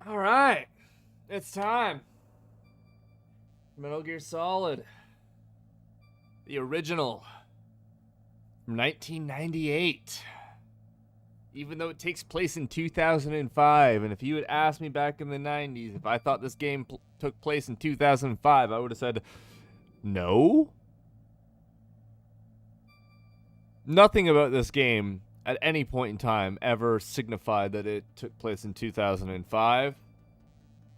All right, it's time. Metal Gear Solid, the original from 1998. Even though it takes place in 2005, and if you had asked me back in the 90s if I thought this game took place in 2005, I would have said no. Nothing about this game at any point in time ever signified that it took place in 2005.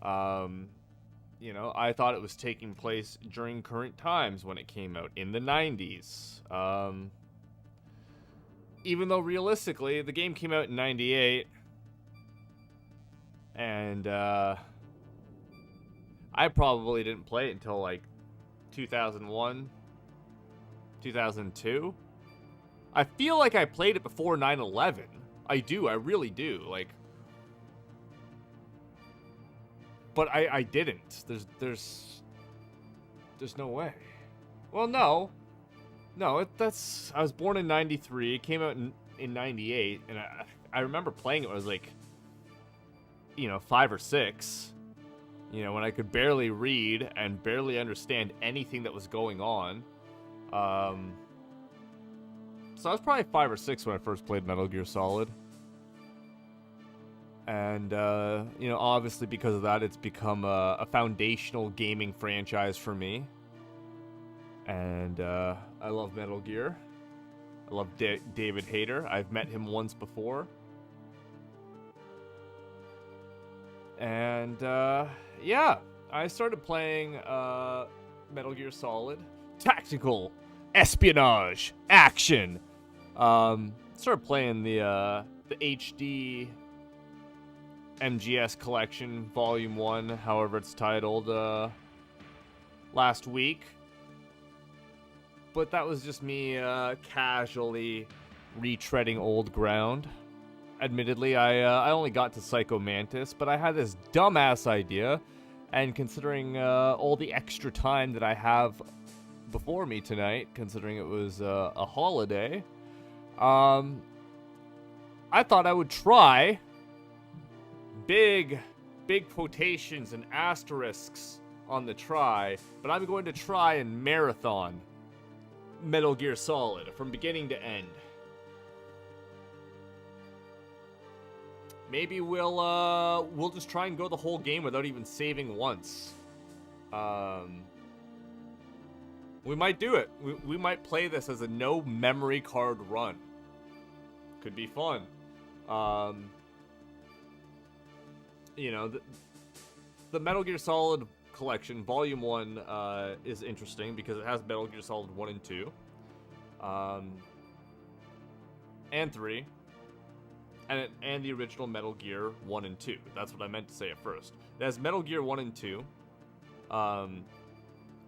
Um, I thought it was taking place during current times when it came out in the 90s. Even though realistically, the game came out in 98, and I probably didn't play it until like 2001, 2002. I feel like I played it before 9/11. I do, I really do. But I didn't. There's no way. Well, no. No, that's I was born in 93. It came out in 98, and I remember playing it when I was like 5 or 6. When I could barely read and barely understand anything that was going on. So I was probably 5 or 6 when I first played Metal Gear Solid. And, obviously because of that, it's become a foundational gaming franchise for me. And I love Metal Gear. I love David Hayter. I've met him once before. And, yeah, I started playing Metal Gear Solid. Tactical, espionage, action. Started playing the HD MGS Collection Volume 1, however it's titled, last week. But that was just me casually retreading old ground. Admittedly, I only got to Psycho Mantis, but I had this dumbass idea, and considering all the extra time that I have before me tonight, considering it was a holiday, I thought I would try big quotations and asterisks on the try, but I'm going to try and marathon Metal Gear Solid from beginning to end. Maybe we'll just try and go the whole game without even saving once. We might do it. We might play this as a no memory card run. Could be fun. The Metal Gear Solid collection, Volume 1, is interesting because it has Metal Gear Solid 1 and 2. And 3. And the original Metal Gear 1 and 2. That's what I meant to say at first. It has Metal Gear 1 and 2.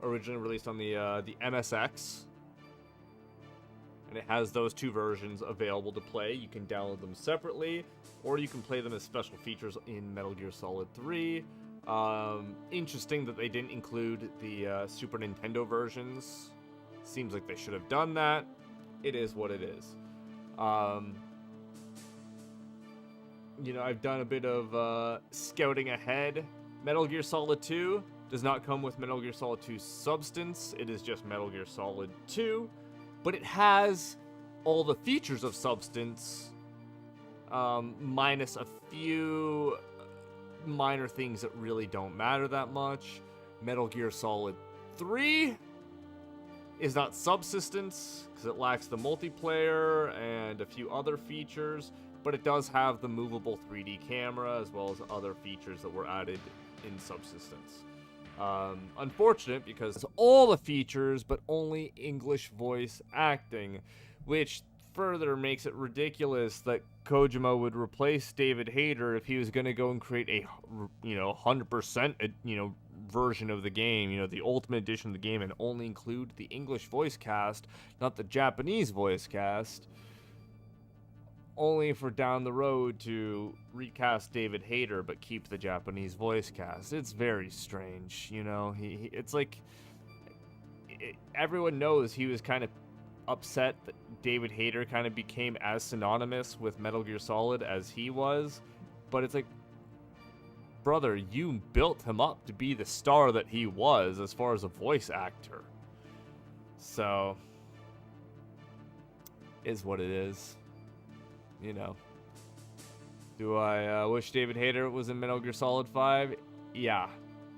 Originally released on the MSX. And it has those two versions available to play. You can download them separately, or you can play them as special features in Metal Gear Solid 3. Interesting that they didn't include the Super Nintendo versions. Seems like they should have done that. It is what it is. I've done a bit of scouting ahead. Metal Gear Solid 2 does not come with Metal Gear Solid 2 Substance. It is just Metal Gear Solid 2. But it has all the features of Substance, minus a few minor things that really don't matter that much. Metal Gear Solid 3 is not Subsistence, because it lacks the multiplayer and a few other features, but it does have the movable 3D camera, as well as other features that were added in Subsistence. Unfortunate because it's all the features, but only English voice acting, which further makes it ridiculous that Kojima would replace David Hayter if he was going to go and create a 100% version of the game, the ultimate edition of the game, and only include the English voice cast, not the Japanese voice cast. Only for down the road to recast David Hayter but keep the Japanese voice cast. It's very strange, it's like everyone knows he was kind of upset that David Hayter kind of became as synonymous with Metal Gear Solid as he was, but it's like brother, you built him up to be the star that he was as far as a voice actor. So, is what it is. You know. Do I wish David Hayter was in Metal Gear Solid 5? Yeah.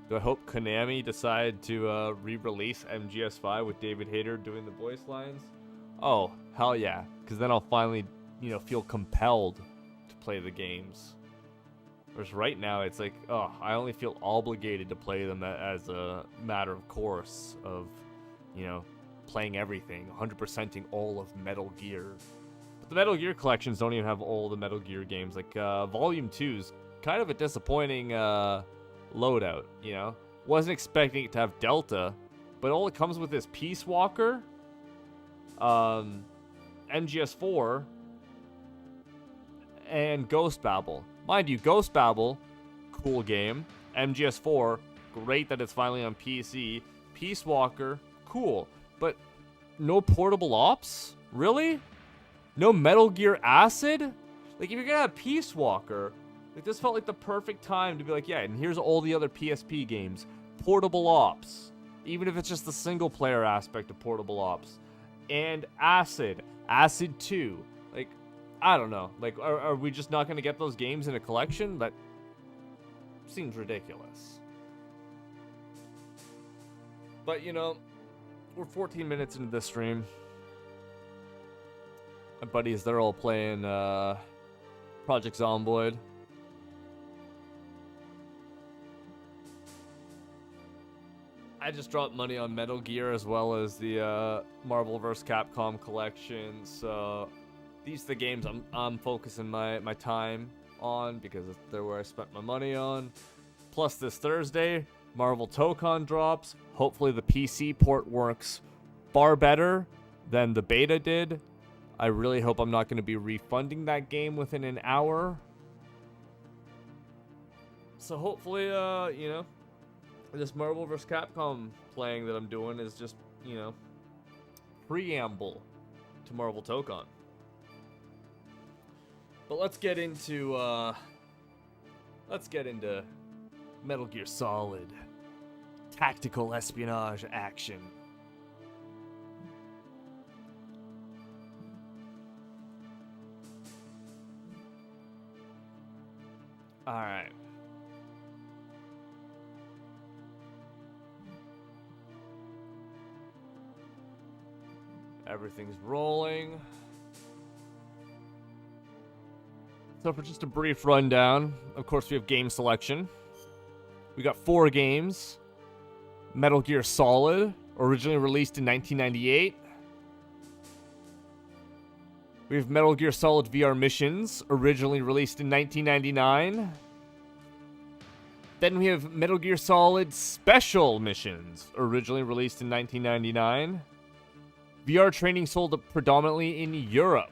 Do I hope Konami decide to re-release MGS5 with David Hayter doing the voice lines? Oh, hell yeah. Because then I'll finally, feel compelled to play the games. Whereas right now, it's like, I only feel obligated to play them as a matter of course of, playing everything, 100%ing all of Metal Gear. But the Metal Gear collections don't even have all the Metal Gear games. Like, Volume 2's kind of a disappointing loadout, Wasn't expecting it to have Delta, but all it comes with is Peace Walker, MGS4, and Ghost Babel. Mind you, Ghost Babel, cool game. MGS4, great that it's finally on PC. Peace Walker, cool. But no portable ops? Really? No Metal Gear Acid? Like, if you're gonna have Peace Walker, like, this felt like the perfect time to be like, yeah, and here's all the other PSP games. Portable ops. Even if it's just the single-player aspect of portable ops. And Acid. Acid 2. Like, I don't know. Like, are we just not gonna get those games in a collection? That seems ridiculous. But, we're 14 minutes into this stream. My buddies, they're all playing Project Zomboid. I just dropped money on Metal Gear as well as the Marvel vs. Capcom collection. So these are the games I'm focusing my time on because they're where I spent my money on. Plus this Thursday, Marvel Tokon drops. Hopefully the PC port works far better than the beta did. I really hope I'm not going to be refunding that game within an hour. So hopefully, this Marvel vs. Capcom playing that I'm doing is just, preamble to Marvel Tokon. But let's get into Metal Gear Solid tactical espionage action. All right. Everything's rolling. So for just a brief rundown, of course we have game selection. We got 4 games. Metal Gear Solid, originally released in 1998. We have Metal Gear Solid VR Missions, originally released in 1999. Then we have Metal Gear Solid Special Missions, originally released in 1999. VR Training sold predominantly in Europe.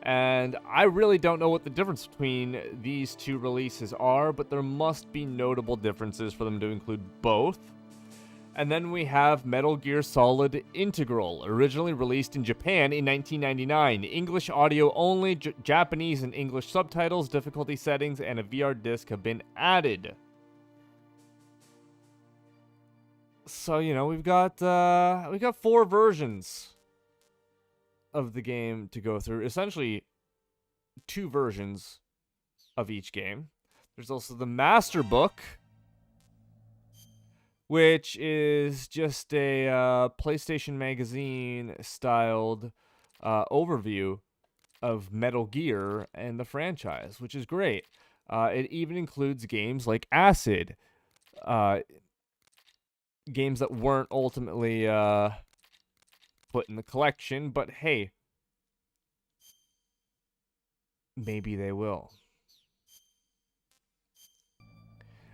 And I really don't know what the difference between these two releases are, but there must be notable differences for them to include both. And then we have Metal Gear Solid Integral, originally released in Japan in 1999. English audio only, Japanese and English subtitles, difficulty settings, and a VR disc have been added. So, we've got 4 versions of the game to go through. Essentially, 2 versions of each game. There's also the Master Book, which is just a PlayStation Magazine styled overview of Metal Gear and the franchise, which is great. It even includes games like Acid, games that weren't ultimately put in the collection, but hey, maybe they will.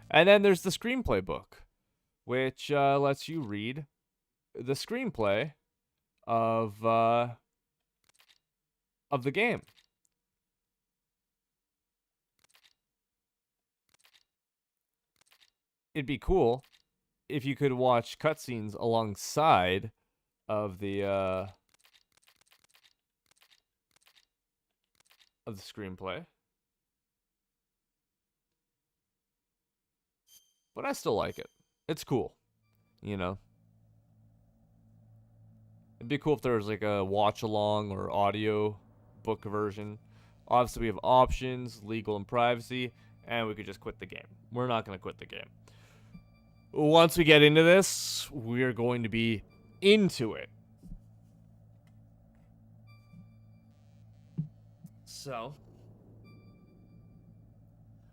And then there's the screenplay book, which lets you read the screenplay of the game. It'd be cool if you could watch cutscenes alongside of the screenplay. But I still like it. It's cool, you know. It'd be cool if there was like a watch along or audio book version. Obviously, we have options, legal and privacy, and we could just quit the game. We're not going to quit the game. Once we get into this, we're going to be into it. So,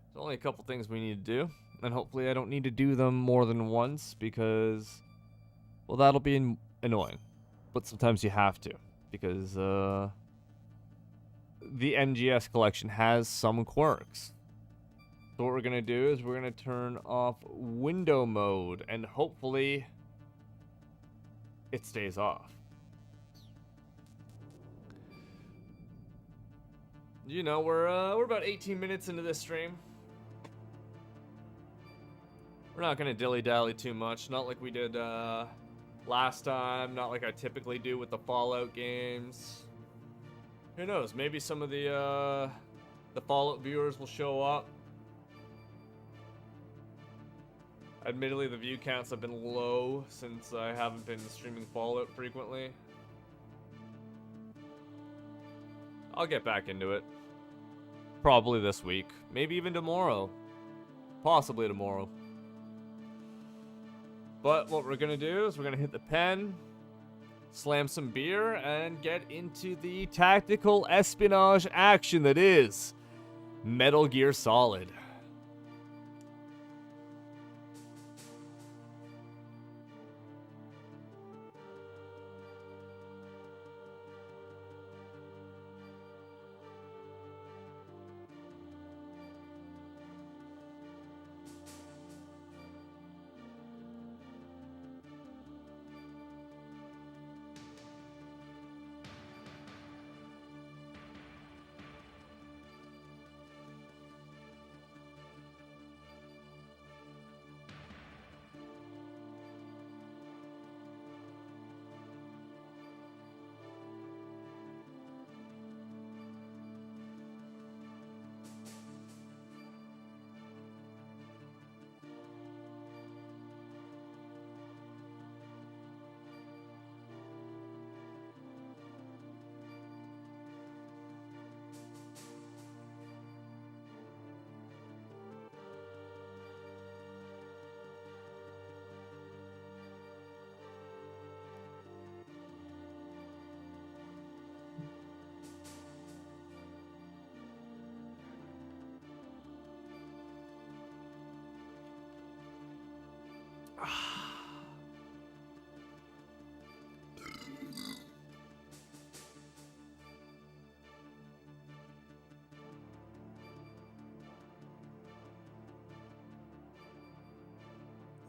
there's only a couple things we need to do, and hopefully I don't need to do them more than once because, well, that'll be annoying. But sometimes you have to, because the MGS collection has some quirks. So what we're going to do is we're going to turn off window mode, and hopefully it stays off. You know, we're about 18 minutes into this stream. We're not going to dilly-dally too much, not like we did last time, not like I typically do with the Fallout games. Who knows, maybe some of the Fallout viewers will show up. Admittedly, the view counts have been low since I haven't been streaming Fallout frequently. I'll get back into it. Probably this week. Maybe even tomorrow. Possibly tomorrow. But what we're gonna do is we're gonna hit the pen, slam some beer, and get into the tactical espionage action that is Metal Gear Solid.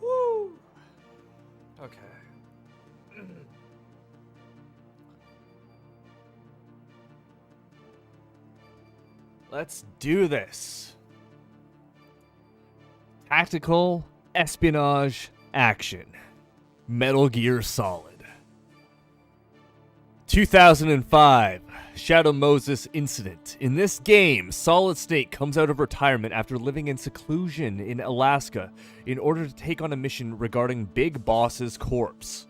Woo! Okay. Let's do this. Tactical espionage action. Metal Gear Solid. 2005, Shadow Moses incident. In this game, Solid Snake comes out of retirement after living in seclusion in Alaska in order to take on a mission regarding Big Boss's corpse.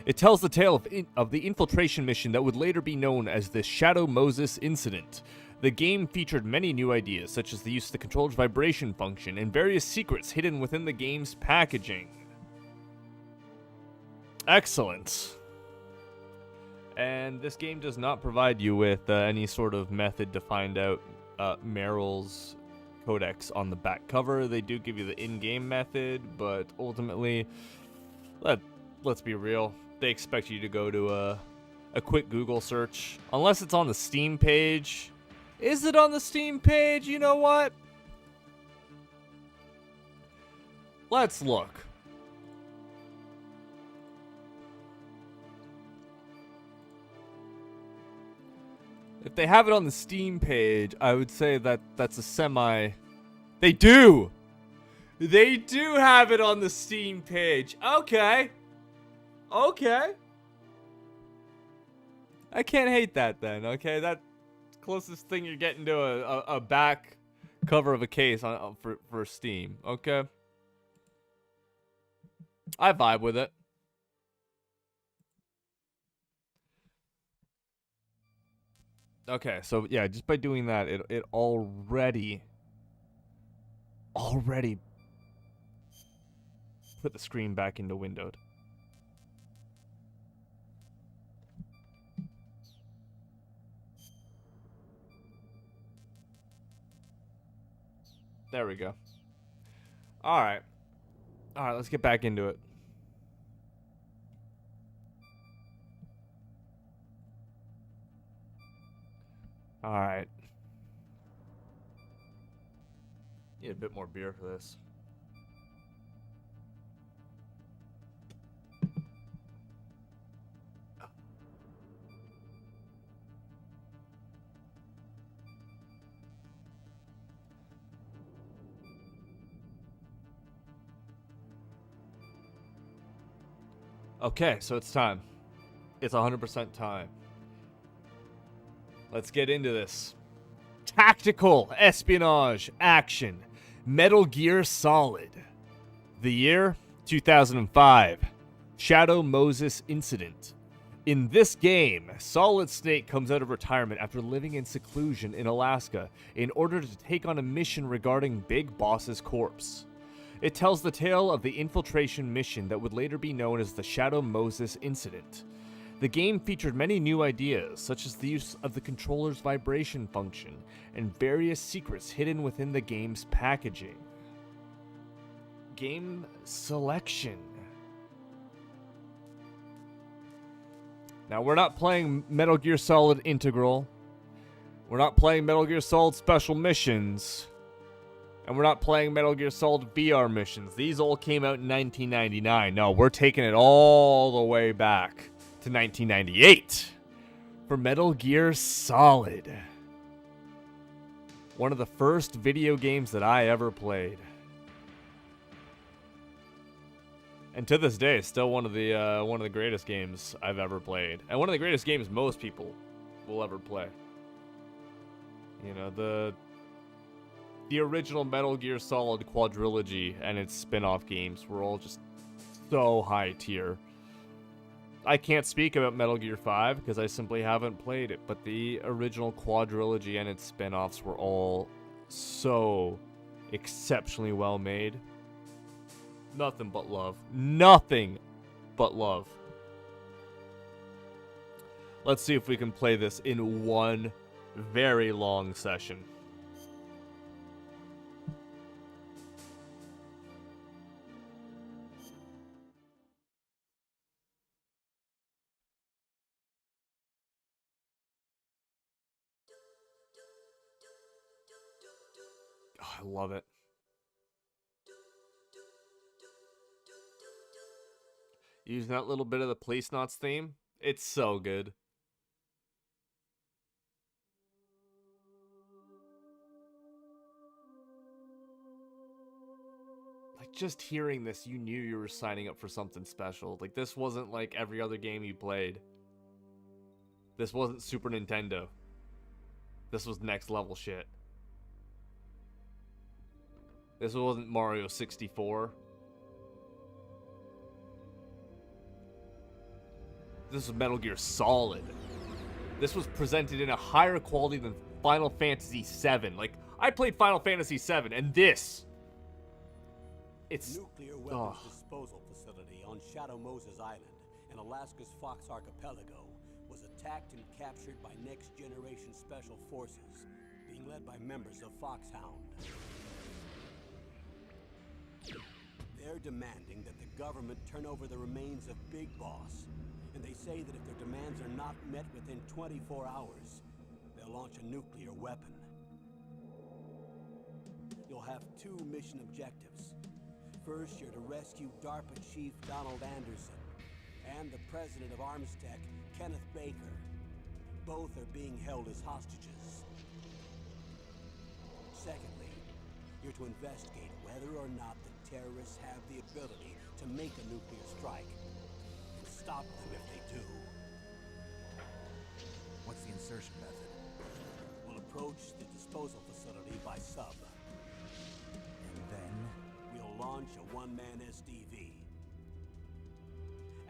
It tells the tale of the infiltration mission that would later be known as the Shadow Moses incident. The game featured many new ideas, such as the use of the controller's vibration function and various secrets hidden within the game's packaging. Excellent. And this game does not provide you with any sort of method to find out Meryl's codex on the back cover. They do give you the in-game method, but ultimately, let's be real, they expect you to go to a quick Google search. Unless it's on the Steam page. Is it on the Steam page? You know what? Let's look. If they have it on the Steam page, I would say that that's a semi... They do! They do have it on the Steam page. Okay. Okay. I can't hate that then, okay? That's the closest thing you're getting to a back cover of a case for Steam, okay? I vibe with it. Okay, so yeah, just by doing that, it already put the screen back into windowed. There we go. All right, let's get back into it. All right. Need a bit more beer for this. Okay, so it's time. It's 100% time. Let's get into this. Tactical espionage action. Metal Gear Solid. The year 2005. Shadow Moses Incident. In this game, Solid Snake comes out of retirement after living in seclusion in Alaska in order to take on a mission regarding Big Boss's corpse. It tells the tale of the infiltration mission that would later be known as the Shadow Moses Incident. The game featured many new ideas, such as the use of the controller's vibration function and various secrets hidden within the game's packaging. Game selection. Now, we're not playing Metal Gear Solid Integral. We're not playing Metal Gear Solid Special Missions. And we're not playing Metal Gear Solid VR missions. These all came out in 1999. No, we're taking it all the way back to 1998 for Metal Gear Solid. One of the first video games that I ever played. And to this day, it's still one of the greatest games I've ever played. And one of the greatest games most people will ever play. You know, the original Metal Gear Solid quadrilogy and its spin-off games were all just so high tier. I can't speak about Metal Gear 5 because I simply haven't played it, but the original quadrilogy and its spin-offs were all so exceptionally well made. Nothing but love. Nothing but love. Let's see if we can play this in one very long session. Oh, I love it. Using that little bit of the Police Knots theme, it's so good. Like, just hearing this, you knew you were signing up for something special. Like, this wasn't like every other game you played. This wasn't Super Nintendo. This was next level shit. This wasn't Mario 64. This was Metal Gear Solid. This was presented in a higher quality than Final Fantasy VII. Like, I played Final Fantasy VII, and this... It's... Nuclear weapons disposal facility on Shadow Moses Island in Alaska's Fox Archipelago was attacked and captured by Next Generation Special Forces, being led by members of Foxhound. They're demanding that the government turn over the remains of Big Boss. And they say that if their demands are not met within 24 hours, they'll launch a nuclear weapon. You'll have two mission objectives. First, you're to rescue DARPA Chief Donald Anderson and the president of Armstech, Kenneth Baker. Both are being held as hostages. Secondly, you're to investigate whether or not the terrorists have the ability to make a nuclear strike. Stop them if they do. What's the insertion method? We'll approach the disposal facility by sub. And then? We'll launch a one-man SDV.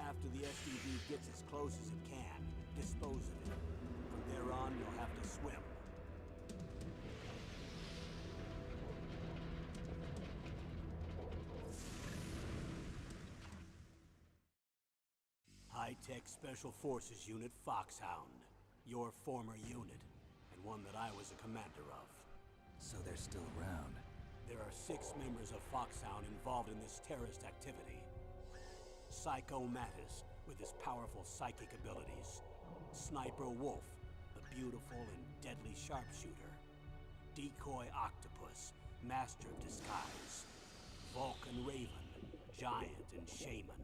After the SDV gets as close as it can, dispose of it. From there on, you'll have to swim. High-Tech Special Forces Unit Foxhound. Your former unit, and one that I was a commander of. So they're still around. There are 6 members of Foxhound involved in this terrorist activity. Psycho Mantis, with his powerful psychic abilities. Sniper Wolf, the beautiful and deadly sharpshooter. Decoy Octopus, master of disguise. Vulcan Raven, giant and shaman.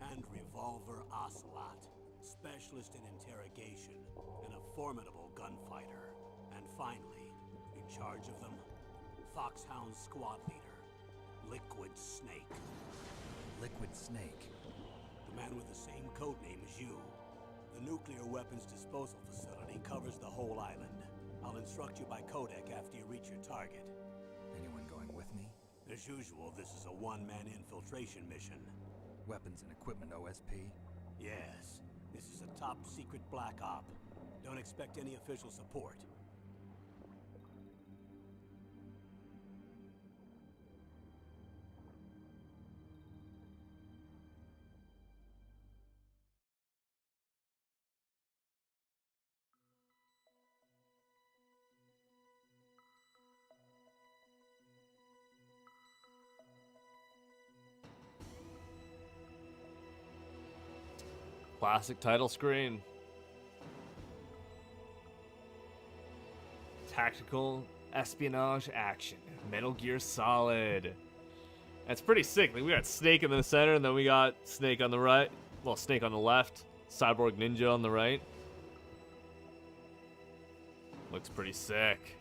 And Revolver Ocelot, specialist in interrogation and a formidable gunfighter. And finally, in charge of them, Foxhound squad leader, Liquid Snake. Liquid Snake. The man with the same codename as you. The nuclear weapons disposal facility covers the whole island. I'll instruct you by codec after you reach your target. Anyone going with me? As usual, this is a one-man infiltration mission. Weapons and equipment OSP? Yes, this is a top-secret black op. Don't expect any official support. Classic title screen. Tactical espionage action. Metal Gear Solid. That's pretty sick. Like, we got Snake in the center, and then we got Snake on the right. Well, Snake on the left. Cyborg Ninja on the right. Looks pretty sick.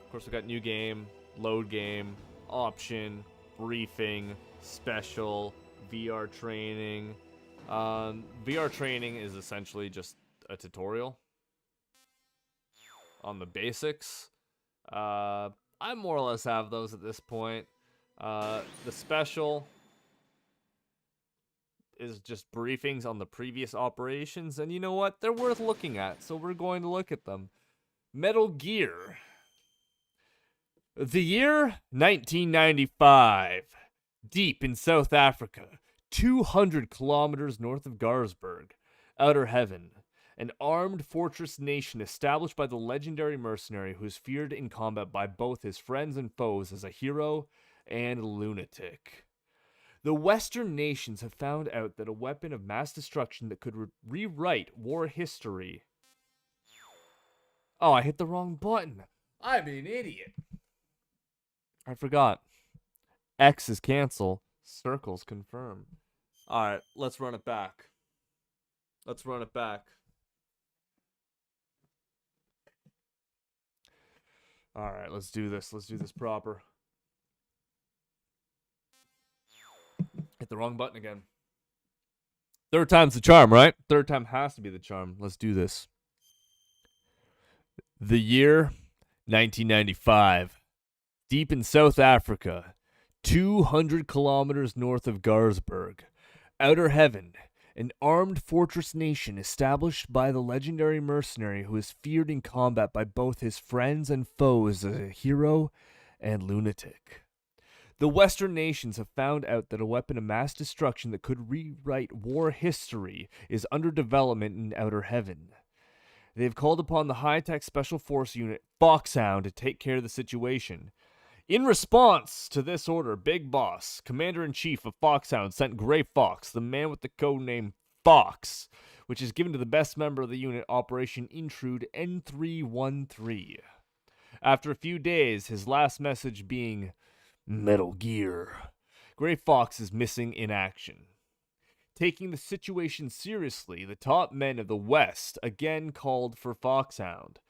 Of course, we got new game, load game, option, briefing, special, VR training. VR training is essentially just a tutorial on the basics. I more or less have those at this point. The special is just briefings on the previous operations, and you know what? They're worth looking at, so we're going to look at them. Metal Gear. The year 1995. Deep in South Africa, 200 kilometers north of Garsberg, Outer Heaven, an armed fortress nation established by the legendary mercenary who is feared in combat by both his friends and foes as a hero and lunatic. The Western nations have found out that a weapon of mass destruction that could rewrite war history. Oh, I hit the wrong button. I'm an idiot. I forgot. X is cancel. Circles confirm. Alright, let's run it back. Let's run it back. Alright, let's do this. Let's do this proper. Hit the wrong button again. Third time's the charm, right? Third time has to be the charm. Let's do this. The year 1995. Deep in South Africa, 200 kilometers north of Garsberg, Outer Heaven, an armed fortress nation established by the legendary mercenary who is feared in combat by both his friends and foes as a hero and lunatic. The Western nations have found out that a weapon of mass destruction that could rewrite war history is under development in Outer Heaven. They have called upon the high-tech special force unit Foxhound to take care of the situation. In response to this order, Big Boss, Commander-in-Chief of Foxhound, sent Gray Fox, the man with the codename Fox, which is given to the best member of the unit, Operation Intrude N313. After a few days, his last message being Metal Gear, Gray Fox is missing in action. Taking the situation seriously, the top men of the West again called for Foxhound.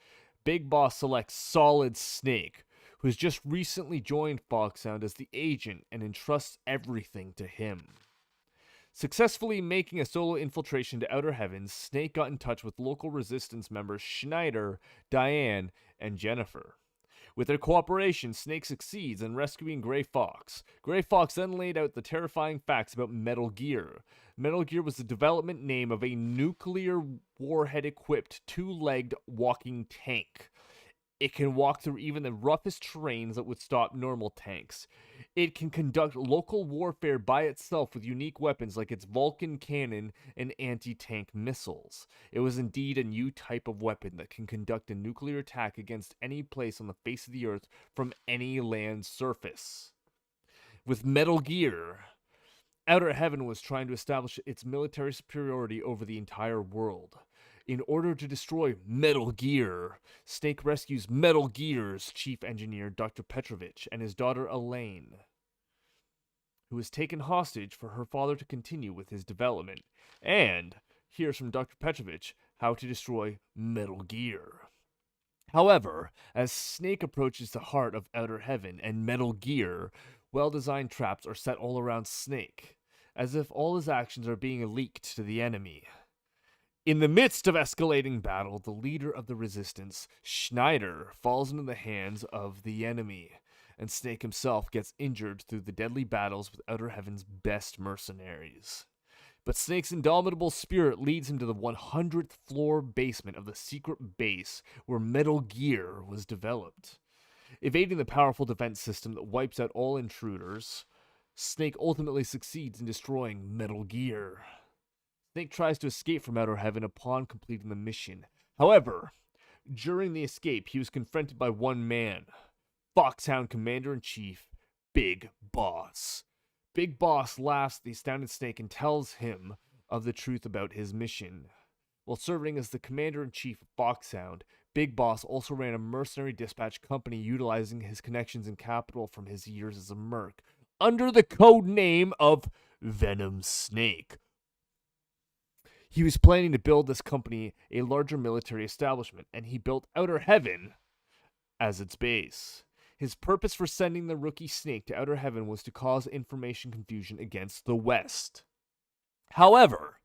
Big Boss selects Solid Snake, who has just recently joined Foxhound as the agent and entrusts everything to him. Successfully making a solo infiltration to Outer Heavens, Snake got in touch with local resistance members Schneider, Diane, and Jennifer. With their cooperation, Snake succeeds in rescuing Gray Fox. Gray Fox then laid out the terrifying facts about Metal Gear. Metal Gear was the development name of a nuclear warhead-equipped two-legged walking tank. It can walk through even the roughest terrains that would stop normal tanks. It can conduct local warfare by itself with unique weapons like its Vulcan cannon and anti-tank missiles. It was indeed a new type of weapon that can conduct a nuclear attack against any place on the face of the earth from any land surface. With Metal Gear, Outer Heaven was trying to establish its military superiority over the entire world. In order to destroy Metal Gear, Snake rescues Metal Gear's chief engineer, Dr. Petrovich, and his daughter Elaine, who is taken hostage for her father to continue with his development, and hears from Dr. Petrovich how to destroy Metal Gear. However, as Snake approaches the heart of Outer Heaven and Metal Gear, well-designed traps are set all around Snake, as if all his actions are being leaked to the enemy. In the midst of escalating battle, the leader of the resistance, Schneider, falls into the hands of the enemy, and Snake himself gets injured through the deadly battles with Outer Heaven's best mercenaries. But Snake's indomitable spirit leads him to the 100th floor basement of the secret base where Metal Gear was developed. Evading the powerful defense system that wipes out all intruders, Snake ultimately succeeds in destroying Metal Gear. Snake tries to escape from Outer Heaven upon completing the mission. However, during the escape, he was confronted by one man, Foxhound Commander-in-Chief, Big Boss. Big Boss laughs at the astounded Snake and tells him of the truth about his mission. While serving as the Commander-in-Chief of Foxhound, Big Boss also ran a mercenary dispatch company utilizing his connections and capital from his years as a merc, under the code name of Venom Snake. He was planning to build this company a larger military establishment, and he built Outer Heaven as its base. His purpose for sending the rookie Snake to Outer Heaven was to cause information confusion against the West. However,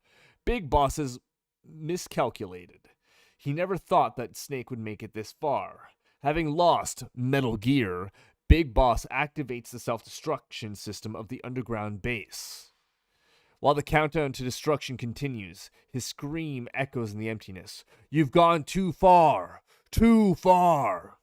Big Boss has miscalculated. He never thought that Snake would make it this far. Having lost Metal Gear, Big Boss activates the self-destruction system of the underground base. While the countdown to destruction continues, his scream echoes in the emptiness. You've gone too far! Too far!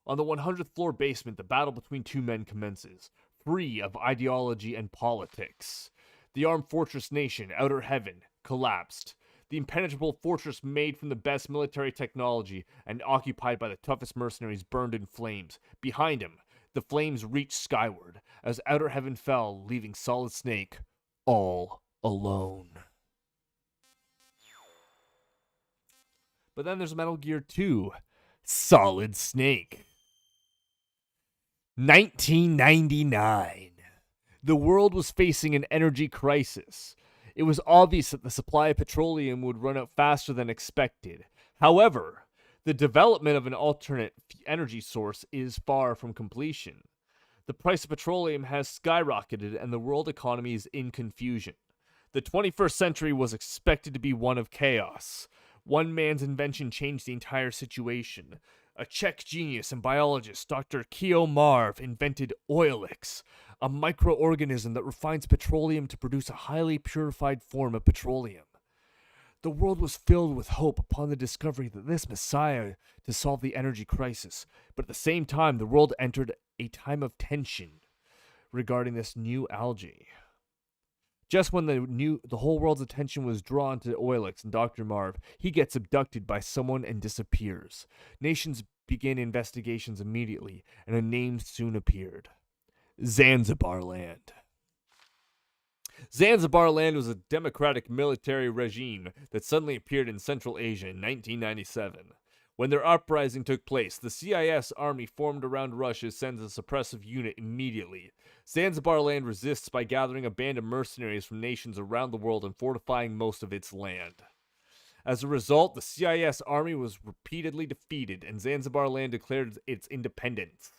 On the 100th floor basement, the battle between two men commences, free of ideology and politics. The armed fortress nation, Outer Heaven, collapsed. The impenetrable fortress made from the best military technology and occupied by the toughest mercenaries burned in flames. Behind him, the flames reached skyward as Outer Heaven fell, leaving Solid Snake all alone. But then there's Metal Gear 2, Solid Snake. 1999. The world was facing an energy crisis. It was obvious that the supply of petroleum would run out faster than expected. However, the development of an alternate energy source is far from completion. The price of petroleum has skyrocketed and the world economy is in confusion. The 21st century was expected to be one of chaos. One man's invention changed the entire situation. A Czech genius and biologist, Dr. Keo Marv, invented Oilix, a microorganism that refines petroleum to produce a highly purified form of petroleum. The world was filled with hope upon the discovery that this messiah to solve the energy crisis, but at the same time, the world entered a time of tension regarding this new algae. Just when the whole world's attention was drawn to Oilix and Dr. Marv, he gets abducted by someone and disappears. Nations begin investigations immediately, and a name soon appeared. Zanzibar Land. Zanzibar Land was a democratic military regime that suddenly appeared in Central Asia in 1997. When their uprising took place, the CIS army formed around Russia sends a suppressive unit immediately. Zanzibar Land resists by gathering a band of mercenaries from nations around the world and fortifying most of its land. As a result, the CIS army was repeatedly defeated, and Zanzibar Land declared its independence.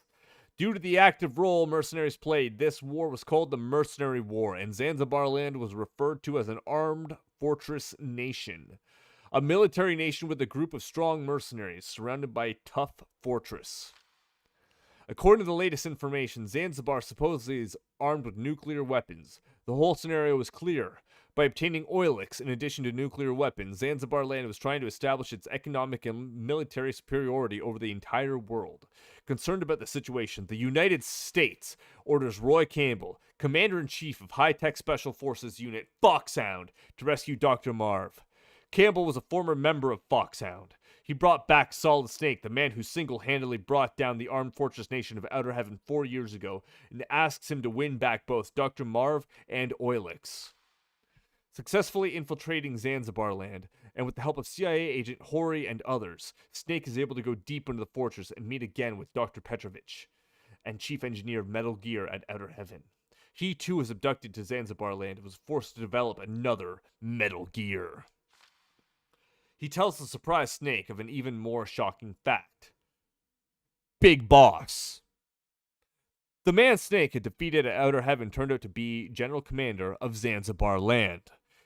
Due to the active role mercenaries played, this war was called the Mercenary War, and Zanzibar Land was referred to as an armed fortress nation. A military nation with a group of strong mercenaries surrounded by a tough fortress. According to the latest information, Zanzibar supposedly is armed with nuclear weapons. The whole scenario was clear. By obtaining oilics in addition to nuclear weapons, Zanzibar land was trying to establish its economic and military superiority over the entire world. Concerned about the situation, the United States orders Roy Campbell, Commander-in-Chief of High-Tech Special Forces Unit Foxhound, to rescue Dr. Marv. Campbell was a former member of Foxhound. He brought back Solid Snake, the man who single-handedly brought down the armed fortress nation of Outer Heaven 4 years ago, and asks him to win back both Dr. Marv and Oilix. Successfully infiltrating Zanzibar land, and with the help of CIA agent Hori and others, Snake is able to go deep into the fortress and meet again with Dr. Petrovich, and chief engineer of Metal Gear at Outer Heaven. He too was abducted to Zanzibar land and was forced to develop another Metal Gear. He tells the surprised Snake of an even more shocking fact. Big Boss. The man Snake had defeated at Outer Heaven turned out to be General Commander of Zanzibar land.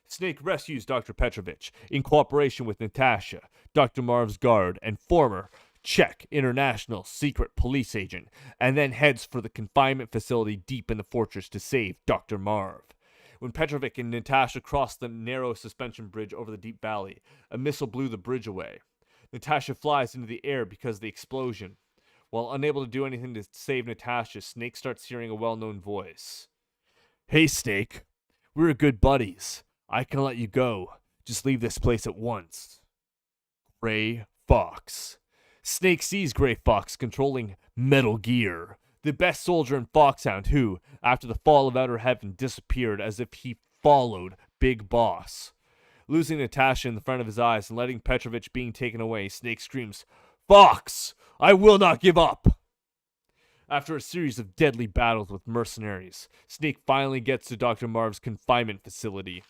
Snake rescues Dr. Petrovich in cooperation with Natasha, Dr. Marv's guard, and former Czech international secret police agent, and then heads for the confinement facility deep in the fortress to save Dr. Marv. When Petrovich and Natasha crossed the narrow suspension bridge over the deep valley, a missile blew the bridge away. Natasha flies into the air because of the explosion. While unable to do anything to save Natasha, Snake starts hearing a well-known voice. "Hey, Snake. We're good buddies. I can let you go. Just leave this place at once." Gray Fox. Snake sees Gray Fox controlling Metal Gear, the best soldier in Foxhound who, after the fall of Outer Heaven, disappeared as if he followed Big Boss. Losing Natasha in the front of his eyes and letting Petrovich being taken away, Snake screams, "Fox! I will not give up!" After a series of deadly battles with mercenaries, Snake finally gets to Dr. Marv's confinement facility.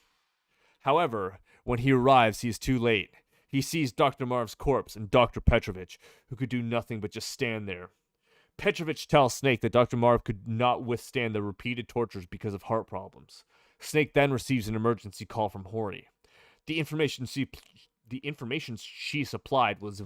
However, when he arrives, he is too late. He sees Dr. Marv's corpse and Dr. Petrovich, who could do nothing but just stand there. Petrovich tells Snake that Dr. Marv could not withstand the repeated tortures because of heart problems. Snake then receives an emergency call from Hori. The information she supplied was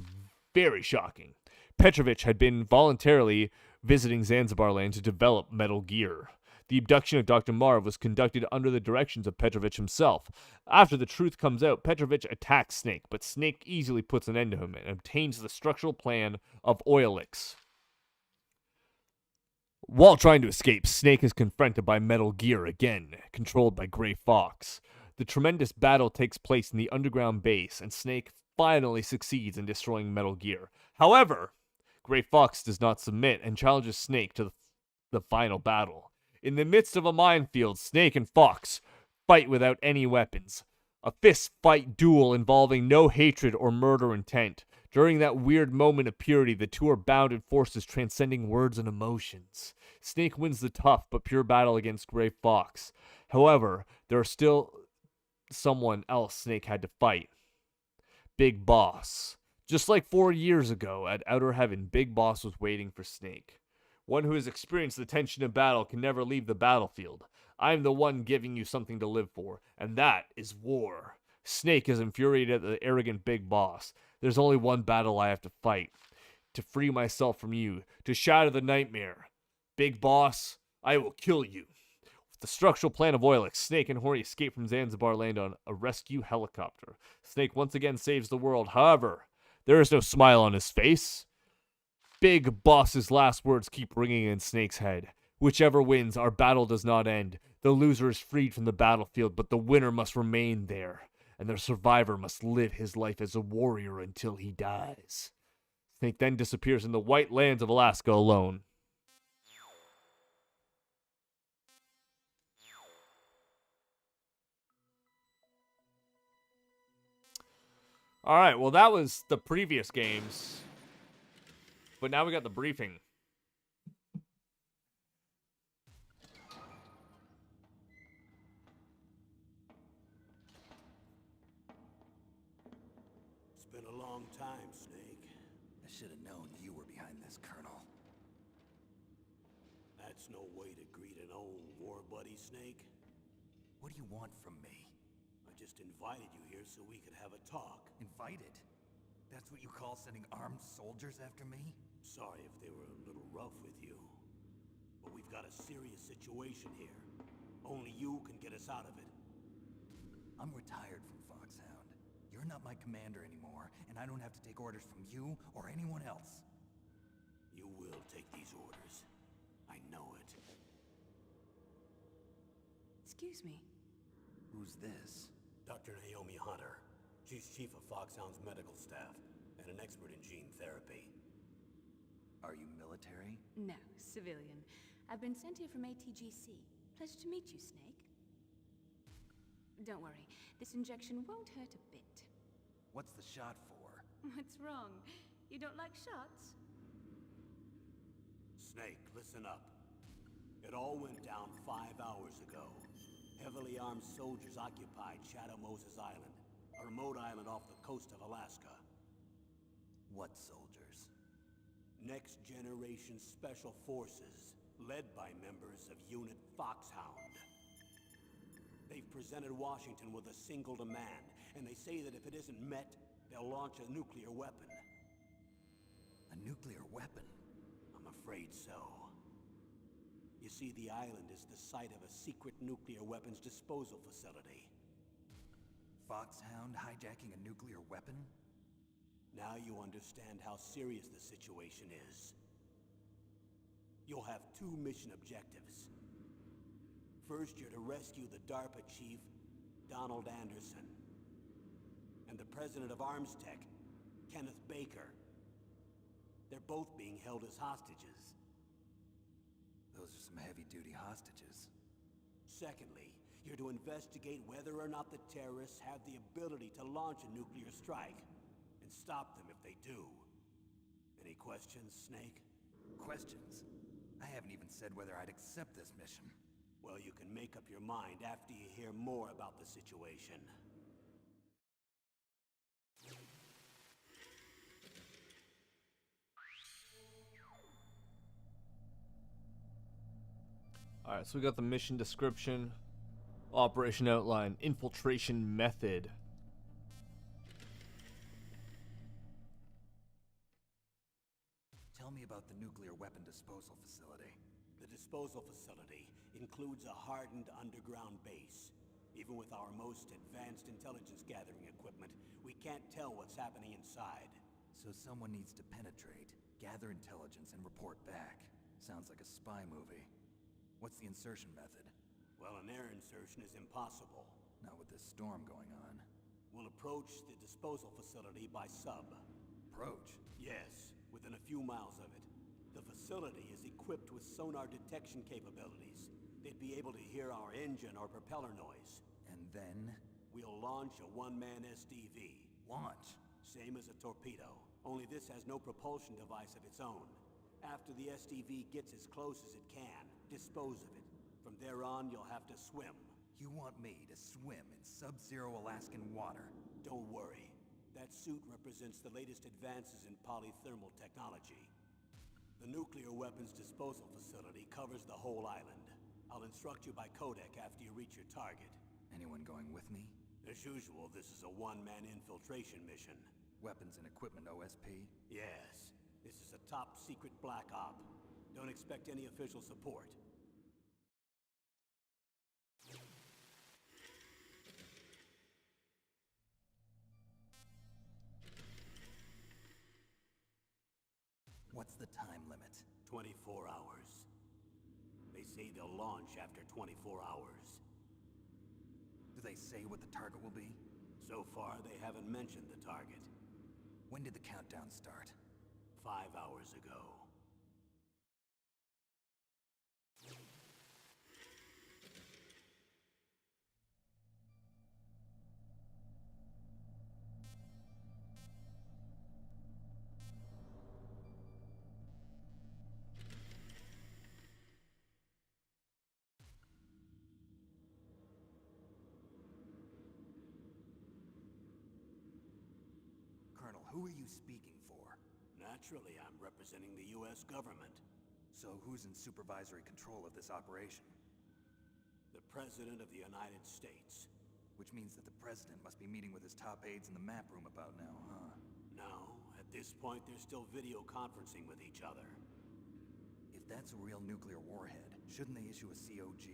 very shocking. Petrovich had been voluntarily visiting Zanzibar land to develop Metal Gear. The abduction of Dr. Marv was conducted under the directions of Petrovich himself. After the truth comes out, Petrovich attacks Snake, but Snake easily puts an end to him and obtains the structural plan of Oilix. While trying to escape, Snake is confronted by Metal Gear again, controlled by Gray Fox. The tremendous battle takes place in the underground base, and Snake finally succeeds in destroying Metal Gear. However, Gray Fox does not submit and challenges Snake to the final battle. In the midst of a minefield, Snake and Fox fight without any weapons. A fist fight duel involving no hatred or murder intent. During that weird moment of purity, the two are bound in forces transcending words and emotions. Snake wins the tough but pure battle against Gray Fox. However, there is still someone else Snake had to fight. Big Boss. Just like 4 years ago at Outer Heaven, Big Boss was waiting for Snake. One who has experienced the tension of battle can never leave the battlefield. I am the one giving you something to live for, and that is war. Snake is infuriated at the arrogant Big Boss. There's only one battle I have to fight. To free myself from you. To shatter the nightmare. Big Boss, I will kill you. With the structural plan of Oilix, Snake and Hori escape from Zanzibar land on a rescue helicopter. Snake once again saves the world. However, there is no smile on his face. Big Boss's last words keep ringing in Snake's head. Whichever wins, our battle does not end. The loser is freed from the battlefield, but the winner must remain there. And the survivor must live his life as a warrior until he dies. Snake then disappears in the white lands of Alaska alone. Alright, well that was the previous games. But now we got the briefing. It's been a long time, Snake. I should have known you were behind this, Colonel. That's no way to greet an old war buddy, Snake. What do you want from me? I just invited you here so we could have a talk. Invited? That's what you call sending armed soldiers after me? Sorry if they were a little rough with you. But we've got a serious situation here. Only you can get us out of it. I'm retired from Foxhound. You're not my commander anymore, and I don't have to take orders from you or anyone else. You will take these orders. I know it. Excuse me. Who's this? Dr. Naomi Hunter. She's chief of Foxhound's medical staff, and an expert in gene therapy. Are you military? No, civilian. I've been sent here from ATGC. Pleasure to meet you, Snake. Don't worry, this injection won't hurt a bit. What's the shot for? What's wrong? You don't like shots? Snake, listen up. It all went down 5 hours ago. Heavily armed soldiers occupied Shadow Moses Island, a remote island off the coast of Alaska. What soldiers? Next Generation Special Forces, led by members of Unit Foxhound. They've presented Washington with a single demand, and they say that if it isn't met, they'll launch a nuclear weapon. A nuclear weapon? I'm afraid so. You see, the island is the site of a secret nuclear weapons disposal facility. Foxhound hijacking a nuclear weapon? Now you understand how serious the situation is. You'll have 2 mission objectives. First, you're to rescue the DARPA chief, Donald Anderson, and the president of Armstech, Kenneth Baker. They're both being held as hostages. Those are some heavy-duty hostages. Secondly, you're to investigate whether or not the terrorists have the ability to launch a nuclear strike, and stop them if they do. Any questions, Snake? Questions? I haven't even said whether I'd accept this mission. Well, you can make up your mind after you hear more about the situation. Alright, so we got the mission description, operation outline, infiltration method. Tell me about the nuclear weapon disposal facility. The disposal facility includes a hardened underground base. Even with our most advanced intelligence gathering equipment, we can't tell what's happening inside. So someone needs to penetrate, gather intelligence, and report back. Sounds like a spy movie. What's the insertion method? Well, an air insertion is impossible. Not with this storm going on. We'll approach the disposal facility by sub. Approach? Yes, within a few miles of it. The facility is equipped with sonar detection capabilities. They'd be able to hear our engine or propeller noise. And then? We'll launch a one-man SDV. Launch? Same as a torpedo, only this has no propulsion device of its own. After the SDV gets as close as it can, dispose of it. From there on, you'll have to swim. You want me to swim in sub-zero Alaskan water? Don't worry. That suit represents the latest advances in polythermal technology. The nuclear weapons disposal facility covers the whole island. I'll instruct you by codec after you reach your target. Anyone going with me? As usual, this is a one-man infiltration mission. Weapons and equipment OSP? Yes. This is a top-secret black op. Don't expect any official support. What's the time limit? 24 hours. They say they'll launch after 24 hours. Do they say what the target will be? So far, they haven't mentioned the target. When did the countdown start? 5 hours ago. Colonel, who are you speaking for? Naturally, I'm representing the U.S. government. So who's in supervisory control of this operation? The President of the United States. Which means that the President must be meeting with his top aides in the map room about now, huh? No, at this point, they're still video conferencing with each other. If that's a real nuclear warhead, shouldn't they issue a COG?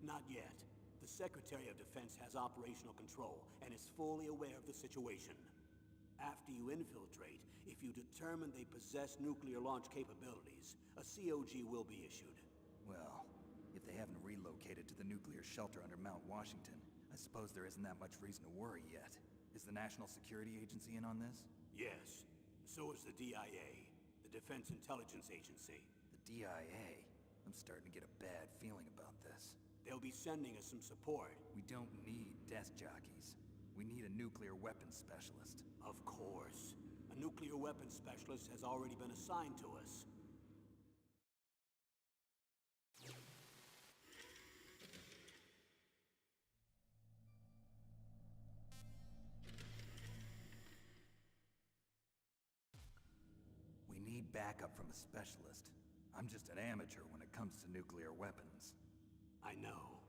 Not yet. The Secretary of Defense has operational control and is fully aware of the situation. After you infiltrate, if you determine they possess nuclear launch capabilities, a COG will be issued. Well, if they haven't relocated to the nuclear shelter under Mount Washington, I suppose there isn't that much reason to worry yet. Is the National Security Agency in on this? Yes. So is the DIA, the Defense Intelligence Agency. The DIA? I'm starting to get a bad feeling about this. They'll be sending us some support. We don't need desk jockeys. We need a nuclear weapons specialist. Of course. A nuclear weapons specialist has already been assigned to us. We need backup from a specialist. I'm just an amateur when it comes to nuclear weapons. I know.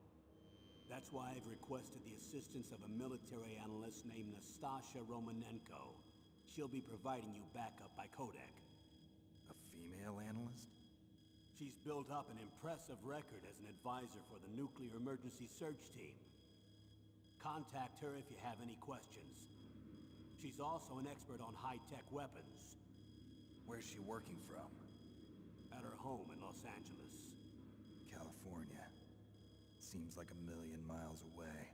That's why I've requested the assistance of a military analyst named Nastasha Romanenko. She'll be providing you backup by Kodak. A female analyst? She's built up an impressive record as an advisor for the Nuclear Emergency Search Team. Contact her if you have any questions. She's also an expert on high-tech weapons. Where's she working from? At her home in Los Angeles. California. Seems like a million miles away.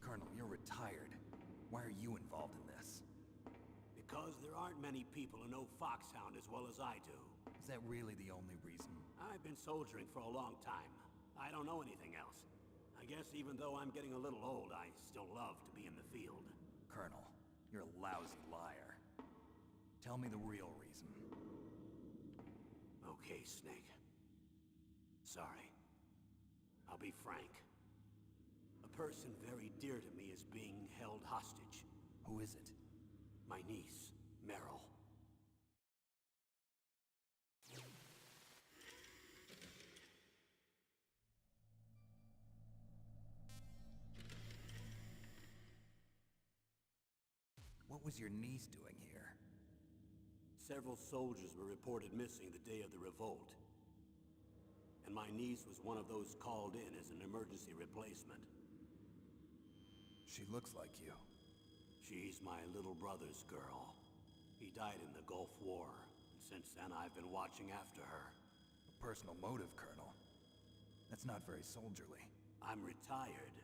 Colonel, you're retired. Why are you involved in this? Because there aren't many people who know Foxhound as well as I do. Is that really the only reason? I've been soldiering for a long time. I don't know anything else. I guess even though I'm getting a little old, I still love to be in the field. Colonel, you're a lousy liar. Tell me the real reason. Okay, Snake. Sorry. I'll be frank. A person very dear to me is being held hostage. Who is it? My niece, Meryl. What was your niece doing here? Several soldiers were reported missing the day of the revolt. And my niece was one of those called in as an emergency replacement. She looks like you. She's my little brother's girl. He died in the Gulf War, and since then I've been watching after her. A personal motive, Colonel. That's not very soldierly. I'm retired.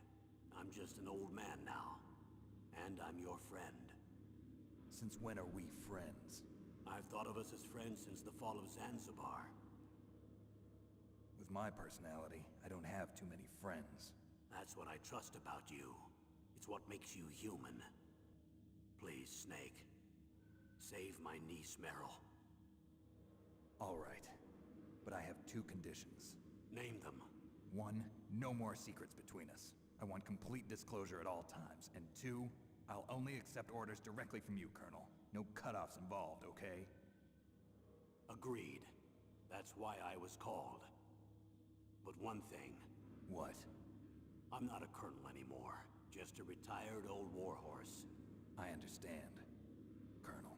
I'm just an old man now. And I'm your friend. Since when are we friends? I've thought of us as friends since the fall of Zanzibar. With my personality, I don't have too many friends. That's what I trust about you. It's what makes you human. Please, Snake. Save my niece, Meryl. All right. But I have two conditions. Name them. 1, no more secrets between us. I want complete disclosure at all times. And 2, I'll only accept orders directly from you, Colonel. No cutoffs involved, okay? Agreed. That's why I was called. But one thing. What? I'm not a colonel anymore. Just a retired old warhorse. I understand, Colonel.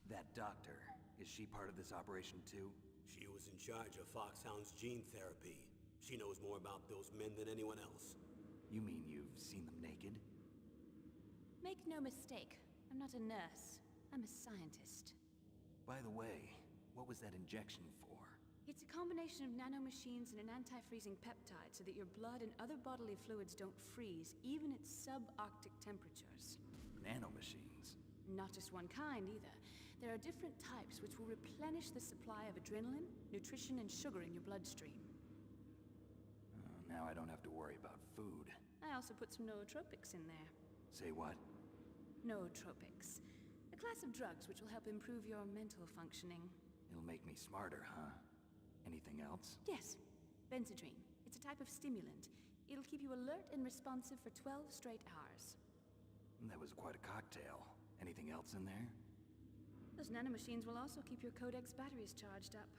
That doctor, is she part of this operation too? She was in charge of Foxhound's gene therapy. She knows more about those men than anyone else. You mean you've seen them naked? Make no mistake, I'm not a nurse. I'm a scientist. By the way, what was that injection for? It's a combination of nanomachines and an anti-freezing peptide so that your blood and other bodily fluids don't freeze, even at subarctic temperatures. Nanomachines? Not just one kind, either. There are different types which will replenish the supply of adrenaline, nutrition, and sugar in your bloodstream. Now I don't have to worry about food. I also put some nootropics in there. Say what? Nootropics. A class of drugs which will help improve your mental functioning. It'll make me smarter, huh? Anything else? Yes, Benzedrine. It's a type of stimulant. It'll keep you alert and responsive for 12 straight hours. That was quite a cocktail. Anything else in there? Those nanomachines will also keep your Codex batteries charged up.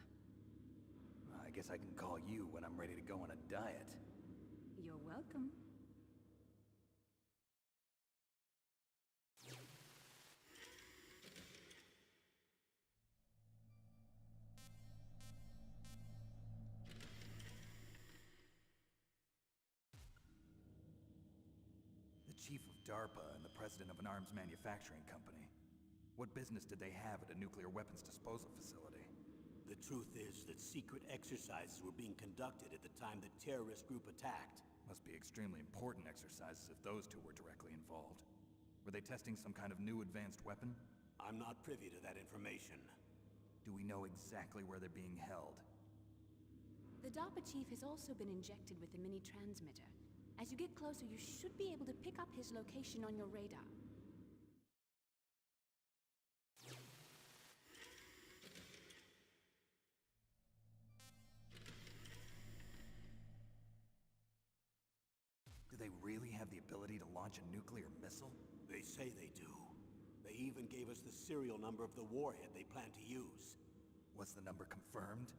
I guess I can call you when I'm ready to go on a diet. You're welcome. The chief of DARPA and the president of an arms manufacturing company. What business did they have at a nuclear weapons disposal facility? The truth is that secret exercises were being conducted at the time the terrorist group attacked. Must be extremely important exercises if those two were directly involved. Were they testing some kind of new advanced weapon? I'm not privy to that information. Do we know exactly where they're being held? The DARPA chief has also been injected with a mini-transmitter. As you get closer, you should be able to pick up his location on your radar. Do they really have the ability to launch a nuclear missile? They say they do. They even gave us the serial number of the warhead they plan to use. Was the number confirmed?